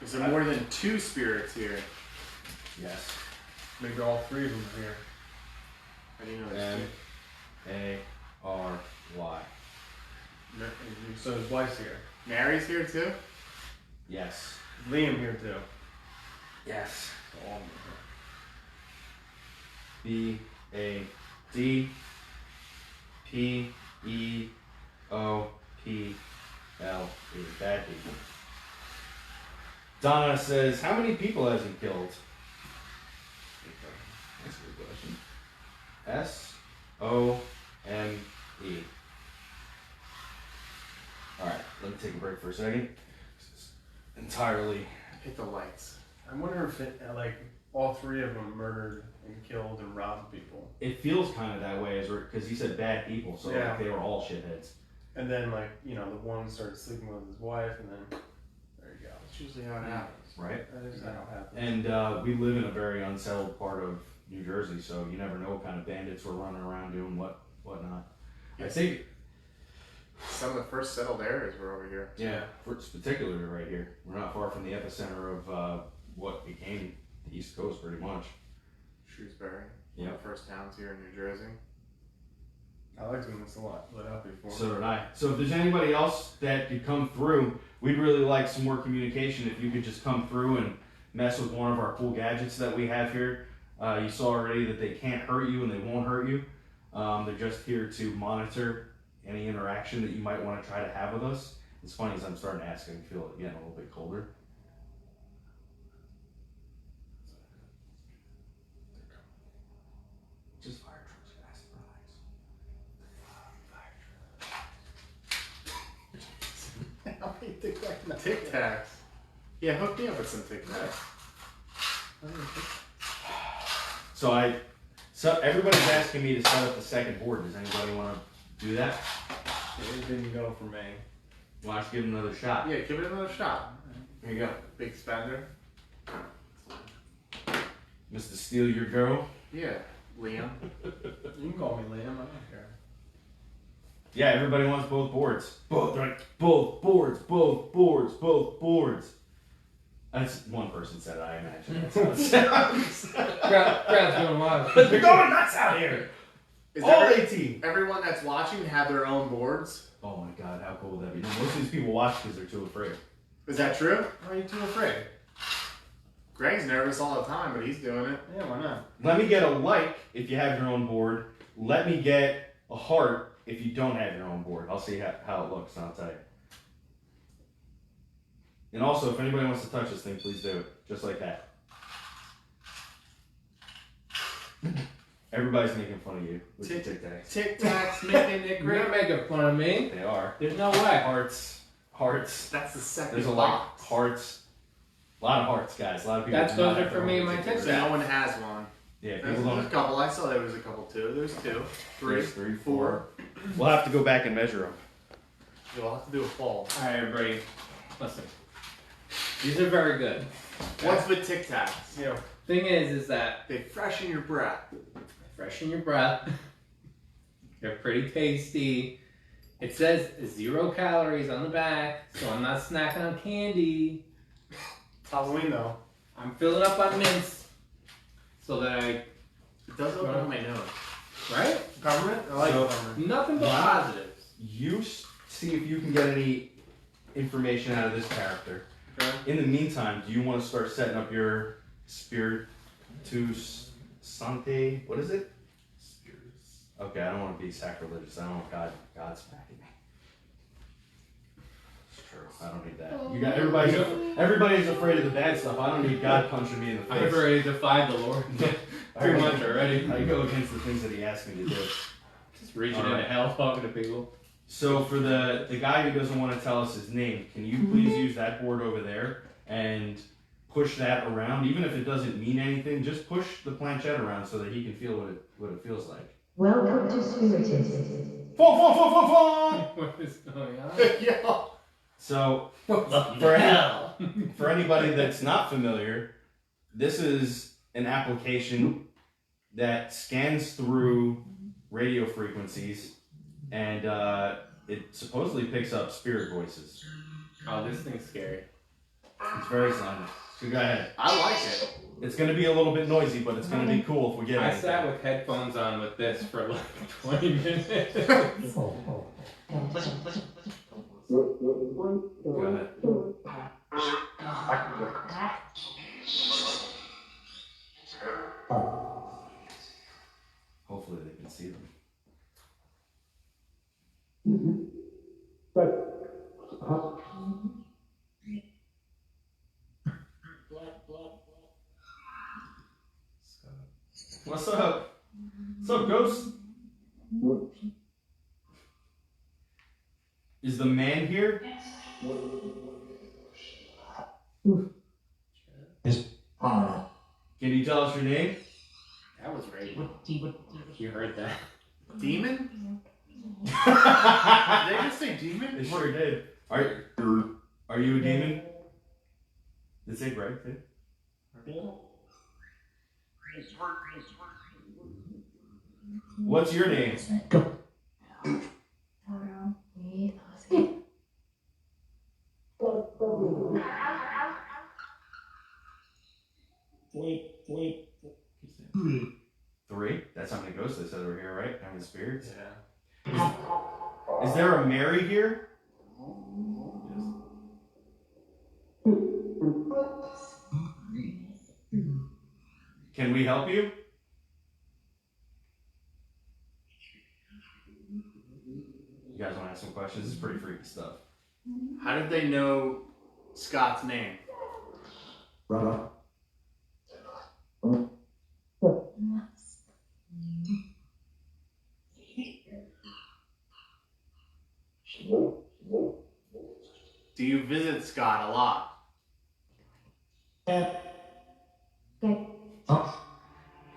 D: Is there more than 2 spirits here?
A: Yes.
B: Maybe all 3 of them are here.
D: How do you know there's 2?
A: M-A-R-Y.
B: So his wife's here.
D: Mary's here too?
A: Yes.
B: Liam here too.
A: Yes.
B: So all of them
A: B-A-D-P-E-O-P-L-E. Bad people. Donna says, how many people has he killed? That's a good question. S-O-M-E. Alright, let me take a break for a second. This is entirely...
D: Hit the lights.
B: I wonder if like all 3 of them murdered and killed and robbed people.
A: It feels kind of that way, because he said bad people, so
B: Yeah.
A: like, they were all shitheads.
B: And then like, the one started sleeping with his wife and then there you go.
D: That's usually how it happens.
A: Right?
B: That is how it happens.
A: And we live in a very unsettled part of New Jersey, so you never know what kind of bandits were running around doing whatnot. I think,
D: Some of the first settled areas were over here.
A: yeah, particularly right here. We're not far from the epicenter of what became the East Coast, pretty much.
D: Shrewsbury.
A: Yeah.
D: One of the first towns here in New Jersey.
B: I liked when this a lot lit up before.
A: So did I. So if there's anybody else that could come through, we'd really like some more communication. If you could just come through and mess with one of our cool gadgets that we have here. You saw already that they can't hurt you and they won't hurt you. They're just here to monitor any interaction that you might want to try to have with us. It's funny as I'm starting to ask, I can feel it getting a little bit colder. Just fire trucks, guys. Relax.
D: Tic Tacs. Yeah, hook me up with some Tic Tacs.
A: So everybody's asking me to set up the second board. Does anybody want to do that?
B: It didn't go for me.
A: Well, let's give it another shot.
D: Yeah, give it another shot.
A: Here you go.
D: Big spender.
A: Mr. Steal Your Girl.
D: Yeah, Liam.
B: You can call me Liam, I don't care.
A: Yeah, everybody wants both boards. Both boards. That's one person said it, I imagine. That's how it sounds.
C: Crowd's going wild.
A: They're going nuts out here.
D: Is
A: All 18.
D: everyone that's watching have their own boards?
A: Oh my god, how cool would that be? No, most of these people watch because they're too afraid.
D: Is that true?
B: Why are you too afraid?
D: Greg's nervous all the time, but he's doing it.
B: Yeah, why not?
A: Let me get a like if you have your own board. Let me get a heart if you don't have your own board. I'll see how it looks and I'll tell you. And also, if anybody wants to touch this thing, please do it. Just like that. Everybody's making fun of you with your Tic Tacs.
D: Tic Tacs making it
C: You're not
D: great.
C: making fun of me.
A: They are.
C: There's no way.
A: Hearts.
D: That's the second
A: There's a lot
D: box.
A: of hearts. A lot of hearts, guys. A lot of people.
C: That's
A: do not
C: those are
A: have
C: for
A: their
C: me
A: own
C: and my
A: Tic Tacs.
D: So no one has one.
A: Yeah,
D: There's
A: people
D: a
A: don't.
D: couple. I saw there was a couple too. There's 2, 3,
A: There's 3, 4. We'll have to go back and measure them.
D: You'll have to do a poll.
C: Alright, everybody. Listen. These are very good.
D: What's with Tic Tacs?
B: Yeah.
C: Thing is that
D: They freshen your breath.
C: they freshen your breath. They're pretty tasty. It says 0 calories on the back, so I'm not snacking on candy.
B: It's Halloween though.
C: I'm filling up on mints so that
D: It does open up my nose.
C: right?
B: Government? I like
A: So-
B: government.
C: Nothing but
A: Wow.
C: positives.
A: You see if you can get any information out of this character.
B: Okay.
A: In the meantime, do you want to start setting up your Spiritus Sante? What is it? Okay, I don't want to be sacrilegious. I don't want God smacking me. It's true. I don't need that. You got everybody's afraid of the bad stuff. I don't need God punching me in the face.
C: I've already defied the Lord. Too much already.
A: I go against the things that He asked me to do.
C: Just reaching into hell, talking to people.
A: So for the guy who doesn't want to tell us his name, can you please use that board over there and push that around? Even if it doesn't mean anything, just push the planchette around so that he can feel what it feels like.
F: Welcome to Spirited.
C: What is going on?
D: Yeah.
A: So for anybody that's not familiar, this is an application that scans through radio frequencies and it supposedly picks up spirit voices.
C: Oh, this thing's scary.
A: It's very silent. So go ahead.
D: I like it.
A: It's going to be a little bit noisy, but it's going to be cool if we get it.
C: I sat with headphones on with this for like 20 minutes.
A: Go ahead. Hopefully they can see them. What's up? What's up, Ghost? Is the man here? Can you tell us your name?
C: That was radio. You heard that?
D: Demon? Did they just say demon?
A: It sure did. Are you a demon? Did it say Greg too? What's your name? Three? That's how many ghosts they said were here, right? How many spirits?
B: Yeah.
A: Is there a Mary here? Can we help you? You guys want to ask some questions? This is pretty freaky stuff.
D: How did they know Scott's name? Do you visit Scott a lot?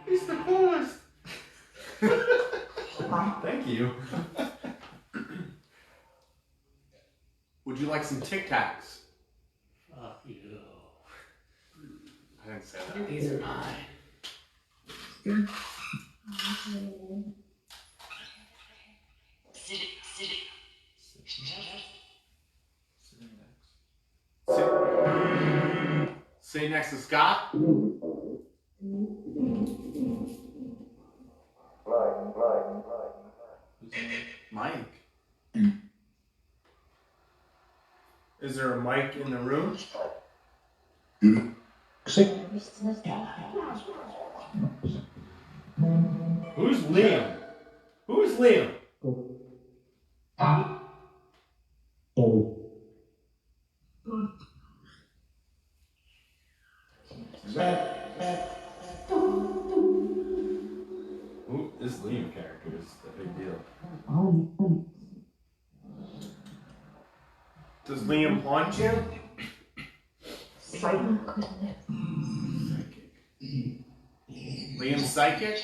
A: He's the coolest. Thank you.
D: Would you like some Tic Tacs?
C: Fuck you.
D: I didn't say that.
C: These are mine.
D: Sit next to Scott? Mike. Is there a mic in the room?
A: Who's Liam? Who's Liam? Ooh, this Liam character is a big deal.
D: Does Liam haunt you? Liam psychic?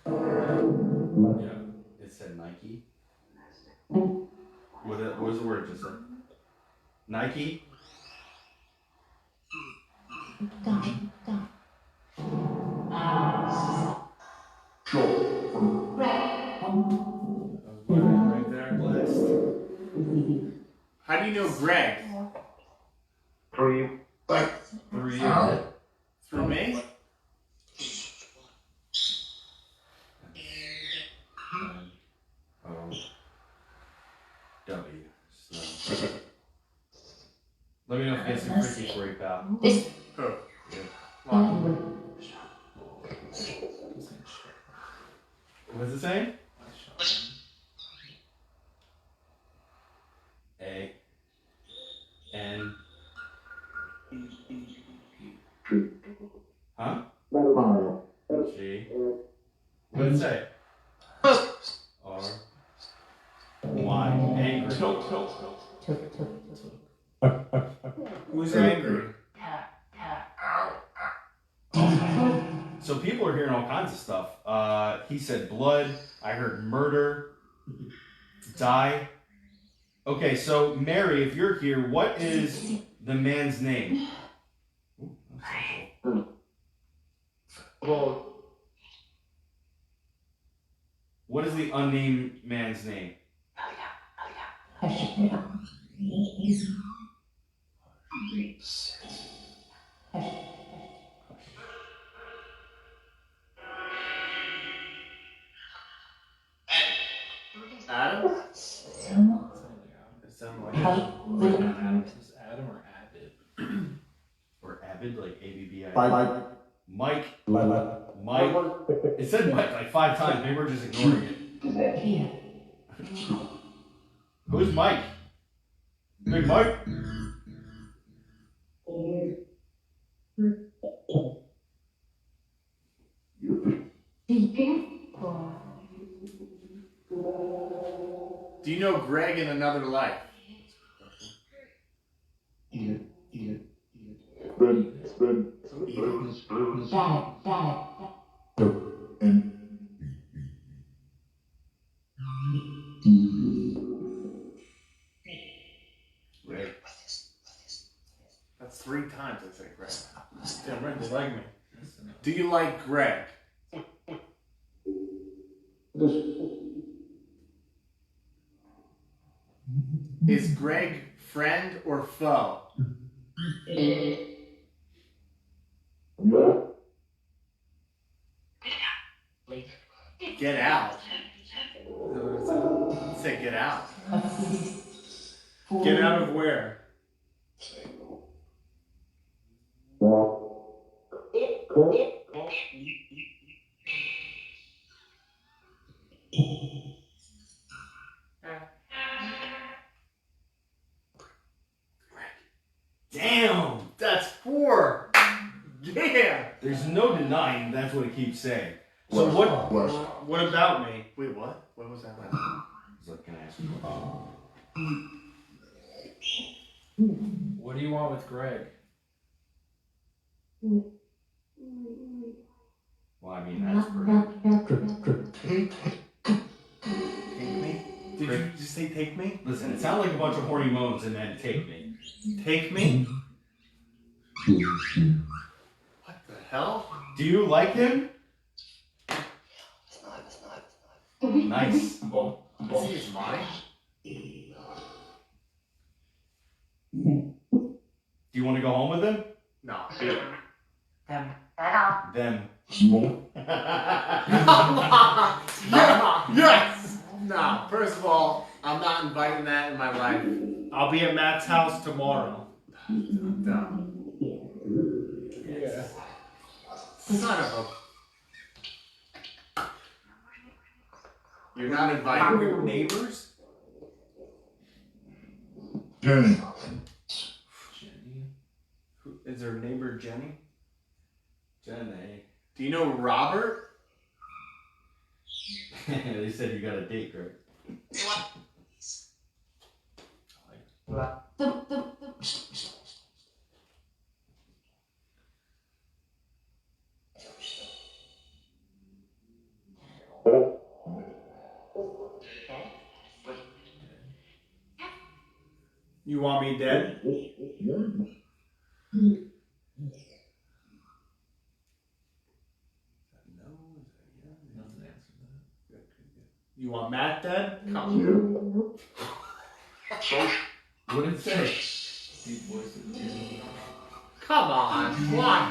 A: Yeah, it said Nike. What was the word just said? Nike?
D: Right there.
A: Blessed.
D: How do you know Greg?
A: Through you.
D: Through me?
A: W. So. Let me know if it gets too freaky for you, pal.
D: Who?
A: Yeah.
D: Well,
A: What's it saying? A. N. Huh? G. What did it say? R. Y. Angry.
B: Who's angry?
A: So people are hearing all kinds of stuff. He said blood. I heard murder. Die. Okay, so Mary, if you're here, what is the man's name? Ooh, that's cool. What is the unnamed man's name?
D: Adam? It sounded like
E: Is Adam or Avid?
A: Or Avid, like A-B-B-I. Mike. Mike. It said Mike like 5 times. Maybe we're just ignoring it. Who's Mike? Big Mike?
D: Do you know Greg in another life?
A: Greg.
D: That's 3 times I say Greg.
B: Damn right, they like me.
D: Do you like Greg? Is Greg friend or foe? Get out. Say get out.
B: Get out of where?
A: Damn!
D: That's 4. Yeah.
A: There's no denying that's what it keeps saying. So what?
B: What about me?
D: Wait, what? What was that?
A: So can I ask you a question?
E: What do you want with Greg?
A: Well, I mean, that's pretty.
D: Take me? Did you just say take me?
A: Listen, it sounded like a bunch of horny moans and then take me.
D: Take me? What the hell?
A: Do you like him? Nice.
D: Is he his mind?
A: Do you want to go home with him?
D: No.
A: Them.
D: Come on! Yes! No, first of all, I'm not inviting that in my life.
B: I'll be at Matt's house tomorrow.
D: Dumb.
B: Yeah.
D: Son of a... You're not inviting me.
B: We're neighbors?
E: Jenny.
B: Is there a neighbor Jenny?
A: Jenny.
D: Do you know Robert?
A: They said you got a date, Greg.
B: You want me dead? You want Matt dead?
D: Come
A: What did it say?
E: Deep voice of the
D: Come on, what?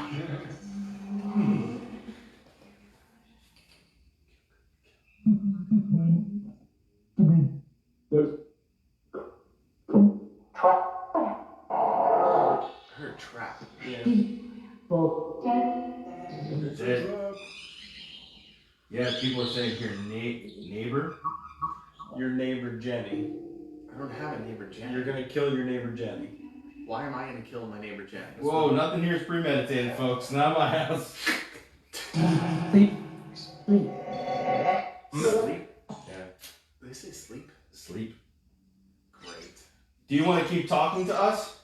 D: I heard trap.
B: Yeah.
A: Dead. Yeah, people are saying here, neighbor.
B: Your neighbor Jenny.
D: I don't have a neighbor Jenny.
B: You're gonna kill your neighbor Jenny.
D: Why am I gonna kill my neighbor Jenny?
A: Whoa, nothing here is premeditated, folks. Not my house.
D: Sleep?
A: Yeah.
D: They say sleep?
A: Sleep.
D: Great.
A: Do you want to keep talking to us?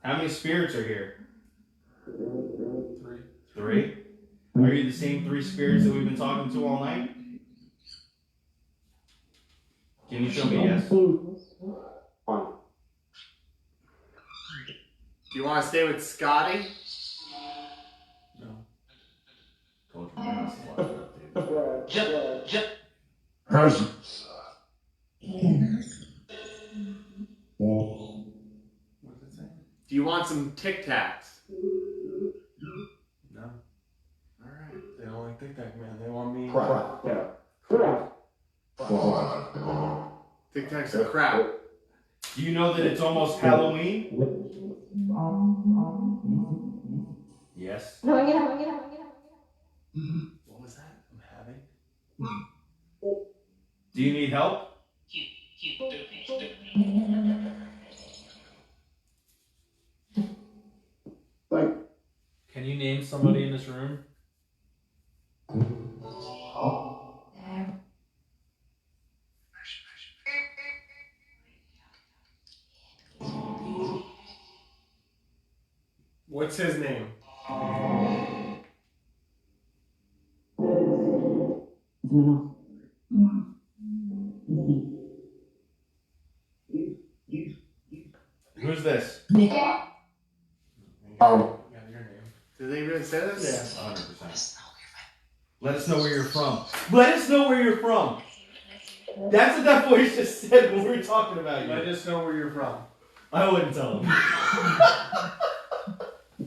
A: How many spirits are here?
B: 3.
A: 3? Are you the same 3 spirits that we've been talking to all night? Can you show me yes?
D: Do you want to stay with Scotty?
B: No.
A: Told you, man, this is a lot of stuff, dude.
E: Presents.
B: What does it say?
D: Do you want some Tic Tacs?
B: No.
D: Alright.
B: They don't like Tic Tac, man. They want me.
D: Tic Tacs are crap.
A: Do you know that it's almost Halloween? Yes.
D: What was that?
B: I'm having.
A: Do you need help?
E: Can you name somebody in this room?
B: What's his name?
A: Who's this?
B: Yeah, your name.
D: Did they really say this?
B: Yeah.
A: 100%. Let us know where you're from. Let us know where you're from. That's what that voice just said when we were talking about you.
B: Let us know where you're from.
A: I wouldn't tell him.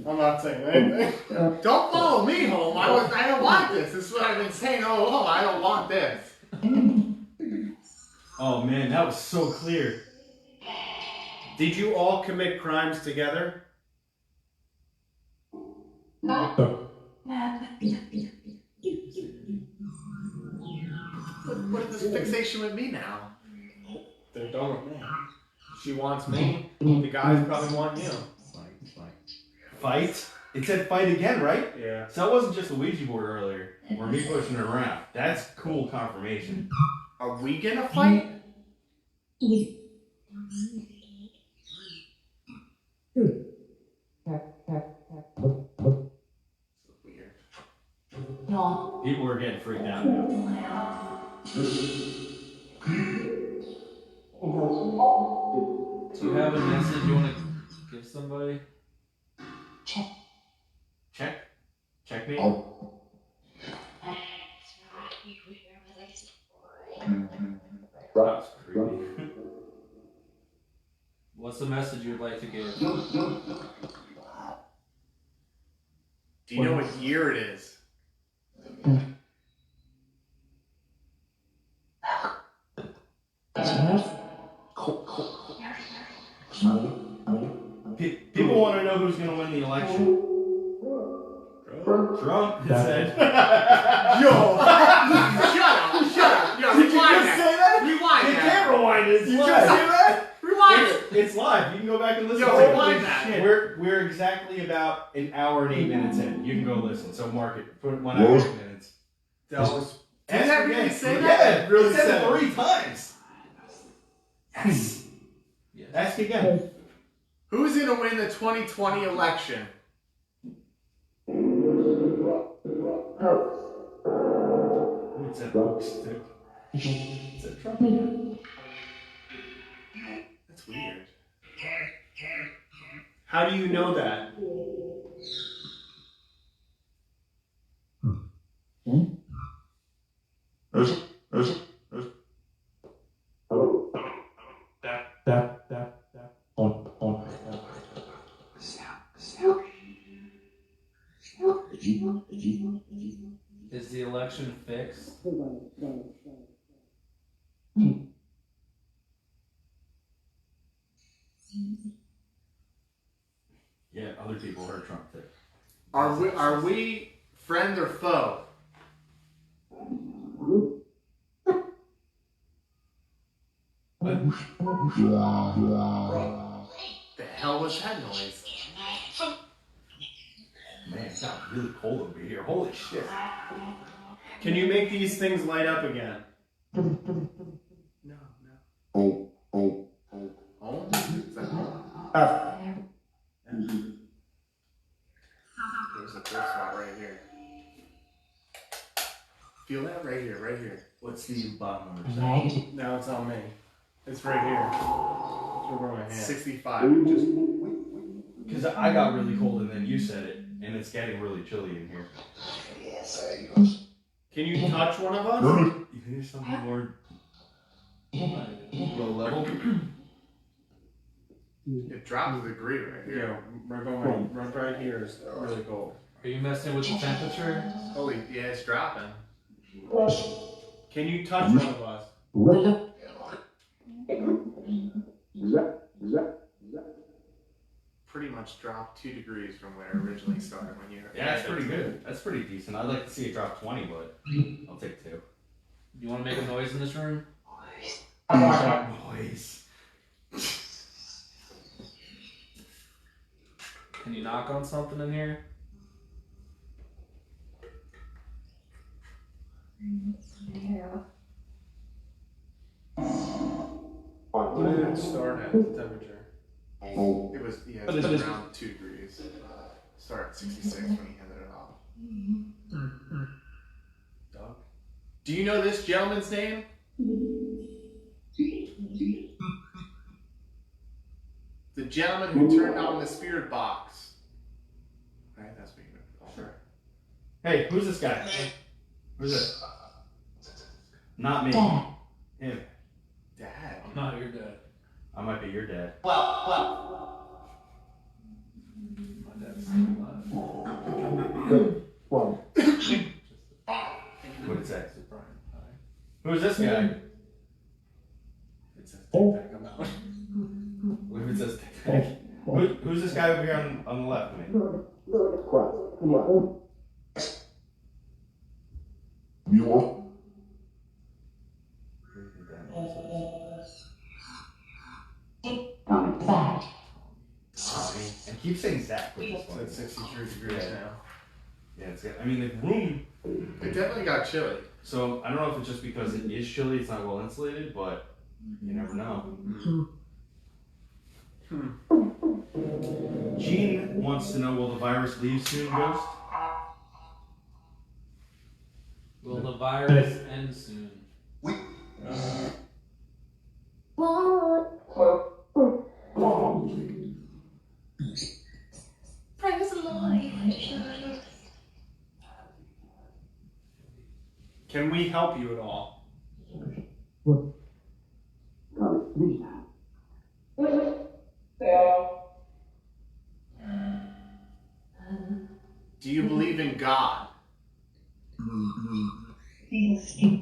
B: I'm not saying anything.
D: Don't follow me home. I don't want this. This is what I've been saying all along. I don't want this.
A: Oh man, that was so clear.
B: Did you all commit crimes together?
D: What is this fixation with me now?
B: They're done with me. She wants me. The guys probably want you.
A: Fight? It said fight again, right?
B: Yeah.
A: So that wasn't just a Ouija board earlier, or me pushing it around. That's cool confirmation.
D: Are we gonna fight? Weird.
A: People are getting freaked out now.
E: Do you have a message you want to give somebody?
A: Check? Checkmate? That's creepy.
E: What's the message you'd like to give?
D: Do you know what year it is?
A: People want to know who's going to win the election. Trump. It said.
D: Yo! Shut up! Yo,
A: Did you
D: rewind
A: just
D: that.
A: say that?
D: Rewind
A: You
D: that.
A: can't rewind it. It's
D: You
A: live.
D: just say that? Rewind it.
A: It's live. You can go back and listen
D: Yo,
A: to it.
D: rewind that.
A: We're exactly about an hour and 8 minutes in. You can go listen. So mark it. Put 1 hour and 8 minutes.
B: That was.
D: Did that really say that?
A: Yeah,
B: Really
A: it said
B: said
A: it 3 times. Yes. Ask again.
D: Who's gonna win the 2020 election?
A: Ooh, it said Oak Stick. It said Trump again.
D: That's weird.
B: How do you know that?
E: Is the election fixed?
A: Yeah, other people heard Trump too.
D: Are we Friend or foe? The hell was that noise?
A: Man, it's got really cold over here. Holy shit.
B: Can you make these things light up again?
D: No. Oh? Is that home? There's a third spot right here. Feel that? Right here, right here.
A: What's the bottom number?
B: Now it's on me. It's right here. It's over my hand.
D: 65. Just
A: Because I got really cold and then you said it, and it's getting really chilly in here.
B: Can you touch one of us?
A: You think there's something more low level?
D: it dropped a degree right here.
B: Yeah, right by my, right here is really cold.
E: Are you messing with the temperature?
D: Holy, yeah, it's dropping.
B: Can you touch one of us?
D: Pretty much dropped 2 degrees from where it originally started when you.
A: Yeah, that's pretty good. That's pretty decent. I'd like to see it drop 20, but I'll take 2.
E: You want to make a noise in this room?
A: Noise.
E: Can you knock on something in here?
B: What did it start at? The temperature?
D: It was, yeah, it was around 2 degrees. Started at 66 when he handed it off.
B: Dog?
D: Do you know this gentleman's name? The gentleman who turned on the spirit box. Right, that's what you meant.
A: Sure. Hey, who's this guy? Who's it? Not me. Him.
D: Dad.
E: I'm not your dad.
A: I might be your dad.
E: My dad's still alive.
A: What did it say? Who's this guy?
B: It says take that, come out.
A: What if it says who's this guy over here on the left? I mean? And keep saying Zach with this
B: It's
A: one.
B: at 63 degrees now.
A: Yeah, it's good. I mean, the room.
D: It definitely got chilly.
A: So I don't know if it's just because it is chilly, it's not well insulated, but you never know. Gene wants to know, will the virus leave soon, Ghost?
E: Will the virus end soon?
F: Praise the Lord.
B: Can we help you at all?
D: Do you believe in God?
B: Yes, yes.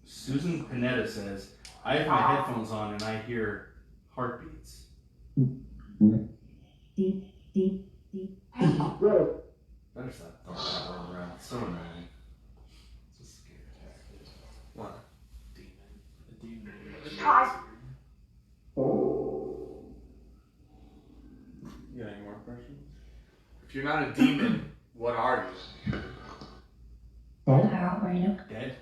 A: Susan Panetta says, I have my headphones on and I hear heartbeats. Better stop throwing that all around. It's so annoying.
E: It's a scare tactic.
B: What?
E: Demon. A demon.
B: You got any more questions?
D: If you're not a demon, what are you?
A: Dead?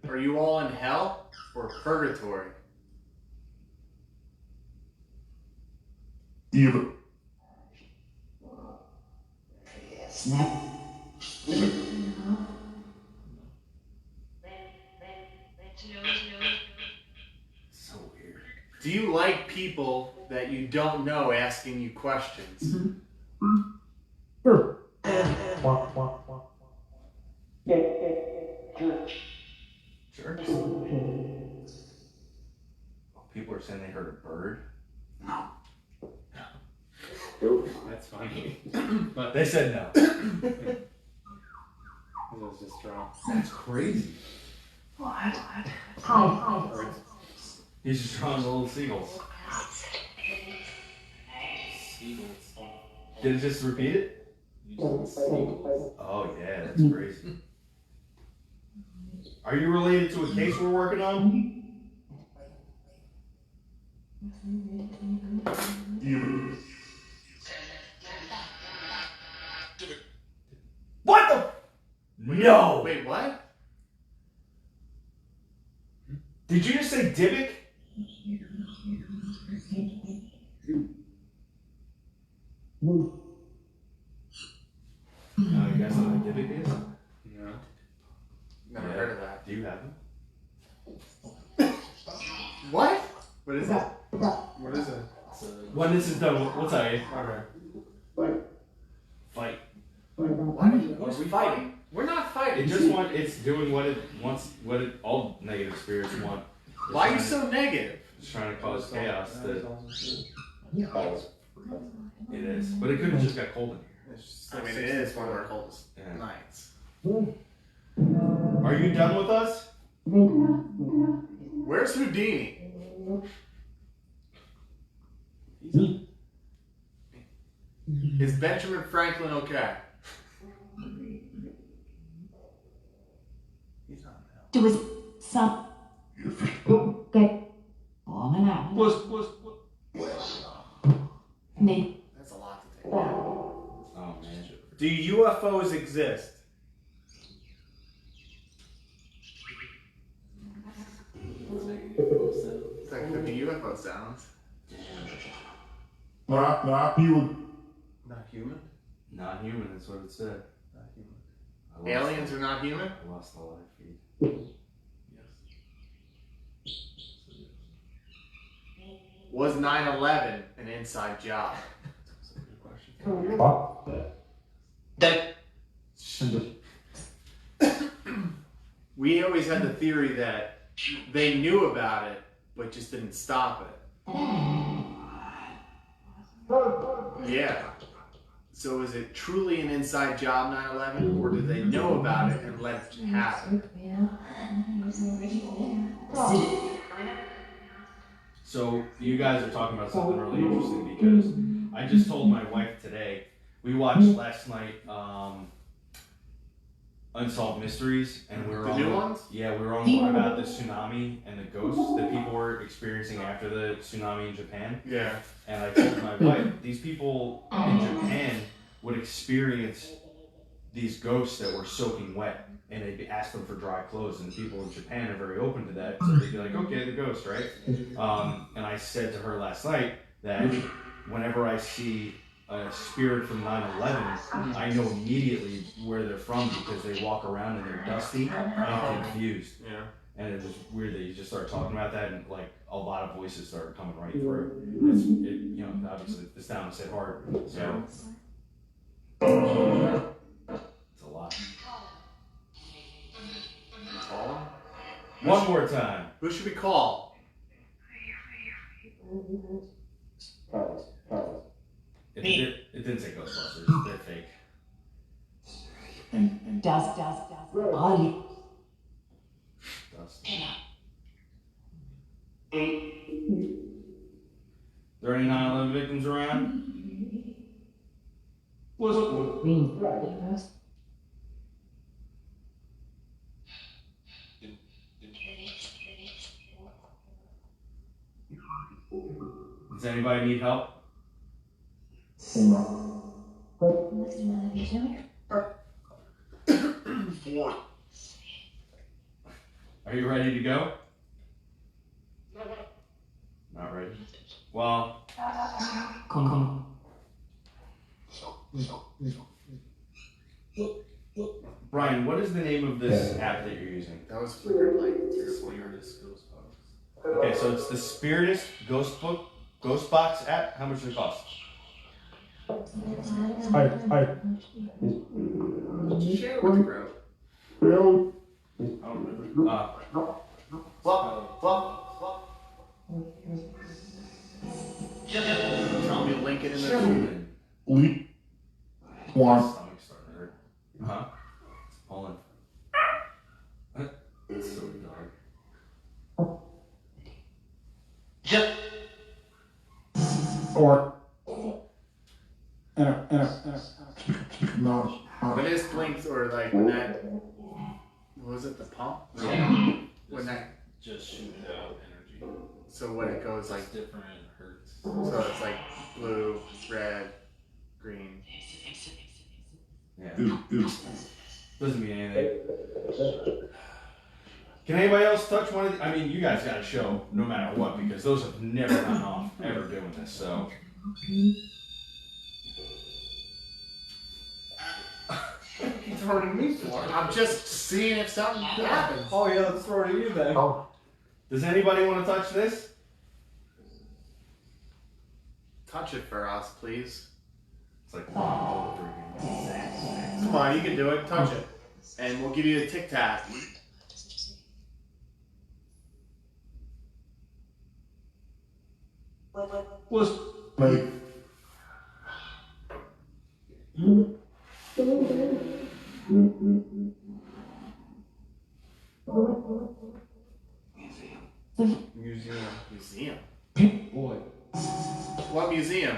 D: Are you all in hell or purgatory?
G: Either.
A: So weird.
D: Do you like people that you don't know asking you questions?
A: Sure. Oh, people are saying they heard a bird.
C: That's funny. But
A: They said no.
C: it was just dry.
A: That's crazy. He's just drawing little seagulls.
E: Seagulls.
A: Did it just repeat it?
E: Seagulls.
A: Oh yeah, that's crazy. Are you related to a case we're working on? What the? No!
D: Wait, what?
A: Did you just say Dybbuk? You guys know what Dybbuk is?
C: No.
D: Never
A: Yeah.
D: heard of that.
A: Do you have them?
D: What? What is that? What is it?
A: When this is done, we'll tell you.
D: Okay.
A: Fight.
D: Why are we fighting? We're not fighting.
A: It's doing what it wants, all negative spirits want. It's
D: Why are you
A: trying-
D: so negative?
A: It's trying to cause chaos. It is. But it could have just got cold in here.
D: I mean, it is one of our coldest
A: Yeah.
D: nights.
A: Are you done with us?
D: Where's Houdini? Is Benjamin Franklin okay? He's not now.
F: There was some. Okay. Maybe.
D: That's a lot to take.
A: Oh man.
B: Do UFOs exist?
D: It's like could be UFO sounds.
G: Not human.
D: Not human.
A: Not human, that's what it said.
D: Not human.
A: I lost
D: Aliens are not human.
A: I lost the live feed.
D: Was 9/11 an inside job? We always had the theory that they knew about it, but just didn't stop it. Yeah. So is it truly an inside job, 9/11, or did they know about it and let it happen?
A: So you guys are talking about something really interesting because I just told my wife today, we watched last night Unsolved Mysteries, and we were
D: The
A: on
D: new ones?
A: Yeah, we were on the one about the tsunami and the ghosts that people were experiencing after the tsunami in Japan.
D: Yeah.
A: And I told my wife, these people in Japan would experience these ghosts that were soaking wet, and they'd ask them for dry clothes, and people in Japan are very open to that, so they'd be like, okay, the ghost, right? And I said to her last night that whenever I see a spirit from 9/11, I know immediately where they're from because they walk around and they're dusty and confused.
D: Yeah.
A: And it was weird that you just started talking about that, and like a lot of voices started coming right through. Obviously this town is hit hard, so it's a lot.
D: Call?
A: One more time.
D: Who should we call?
A: It didn't say Ghostbusters. They're fake.
F: Dust. Body.
A: Dust. There any 9/11 victims around? Does anybody need help? Are you ready to go? Not ready. Well, Brian, what is the name of this app that you're using?
D: That was flickered like
E: Weirdest ghost box.
A: Okay, so it's the Spiritist Ghost Box app. How much does it cost?
D: share with the crowd.
A: I don't remember.
D: Flop. Tell me to link it in the.
A: My stomach's starting to hurt. Huh? Hold on.
D: was it? The pump?
E: Yeah.
D: When that,
E: Just shoot out energy.
D: so when it goes like,
E: It's different hertz.
D: so it's like blue, red, green.
A: Yeah. Doesn't mean anything. Can anybody else touch one of the, I mean, you guys got to show no matter what, because those have never gone off ever doing this, so.
B: He's throwing at me for it.
D: I'm just seeing if something happens.
B: Oh yeah, let's throw it at you then.
A: Does anybody want to touch this?
D: Touch it for us, please.
A: It's like all over again.
D: Come on, you can do it. Touch it. And we'll give you a tic tac.
A: Was
B: Museum.
D: Museum.
B: Boy.
D: What museum?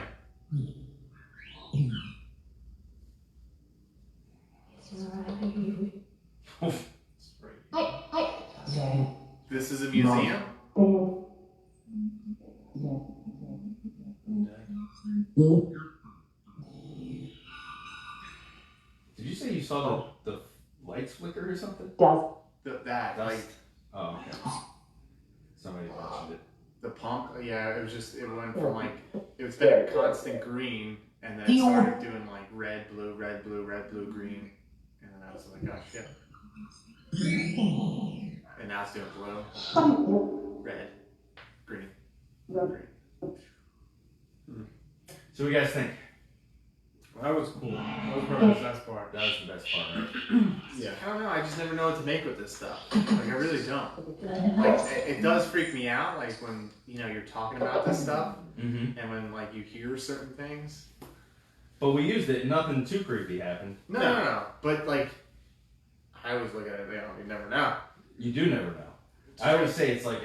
D: This is a museum?
A: Did you say you saw the lights flicker or something?
D: That, like,
A: Oh, okay. Somebody mentioned it.
D: the pump, yeah, it was just, it went from like, it's been a constant green, and then it started doing like red, blue, red, blue, red, blue, green, and then I was like, oh shit. And now it's doing blue, red, green, green.
A: So what do you guys think?
B: Well, that was cool. That was probably the best part.
A: That was the best part, right?
B: Yeah.
D: I don't know, I just never know what to make with this stuff. Like, I really don't. Like, it does freak me out, like when, you know, you're talking about this stuff,
A: Mm-hmm.
D: and when like you hear certain things.
A: But we used it. Nothing too creepy happened.
D: No. But like, I always look at it, you know, you never know.
A: You do never know. I always say it's like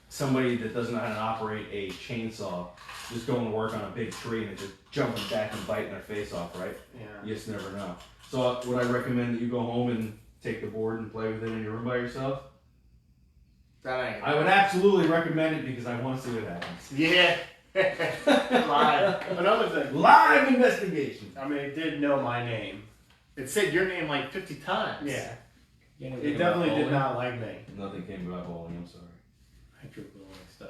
A: somebody that doesn't know how to operate a chainsaw just going to work on a big tree and it's just jumping back and biting their face off, right?
D: Yeah.
A: You just never know. So would I recommend that you go home and take the board and play with it in your room by yourself?
D: That ain't.
A: I would absolutely recommend it because I want to see what happens.
D: Yeah. Live.
B: Another thing.
A: Live investigation.
B: I mean, it did know my name.
D: It said your name like 50 times.
B: Yeah.
C: You know,
B: It definitely did not like me.
A: Nothing came about bowling, I'm sorry.
C: Hydroblowing stuff.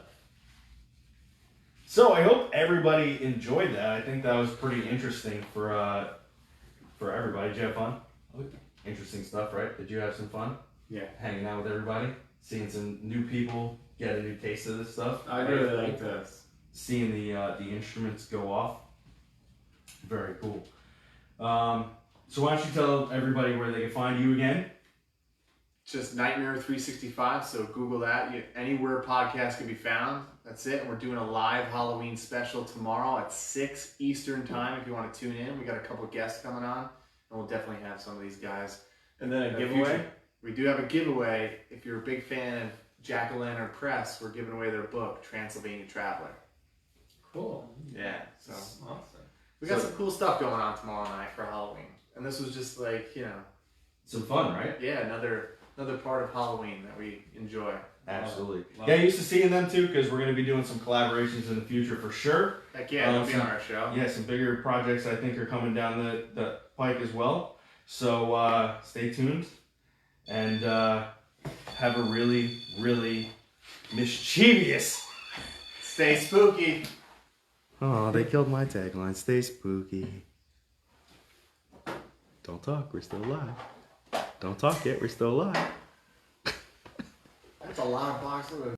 A: So I hope everybody enjoyed that. I think that was pretty interesting for everybody. Did you have fun? Interesting stuff, right? Did you have some fun?
B: Yeah.
A: Hanging out with everybody, seeing some new people, get a new taste of this stuff.
B: I really like this.
A: Seeing the instruments go off. Very cool. So why don't you tell everybody where they can find you again?
D: Just Nightmare365. So Google that. Anywhere podcast can be found. That's it. And we're doing a live Halloween special tomorrow at 6 Eastern time. If you want to tune in, we got a couple guests coming on, and we'll definitely have some of these guys.
B: And then a
D: in the
B: giveaway.
D: future. We do have a giveaway. If you're a big fan of Jack-O-Lantern Press, we're giving away their book, Transylvania Traveler.
C: Cool.
D: Yeah. So
C: Awesome.
D: we got some cool stuff going on tomorrow night for Halloween. And this was just like, you know,
A: Some fun, right?
D: yeah, another part of Halloween that we enjoy.
A: Absolutely.
B: Love
A: Yeah,
B: it.
A: used to seeing them too because we're going to be doing some collaborations in the future for sure.
D: Heck yeah, they'll be on our show.
A: Yeah, some bigger projects I think are coming down the pike as well. So stay tuned and have a really, really mischievous.
D: Stay spooky.
A: Oh, they killed my tagline. Stay spooky. Don't talk, we're still alive. Don't talk yet, we're still alive.
D: That's a lot of boxes.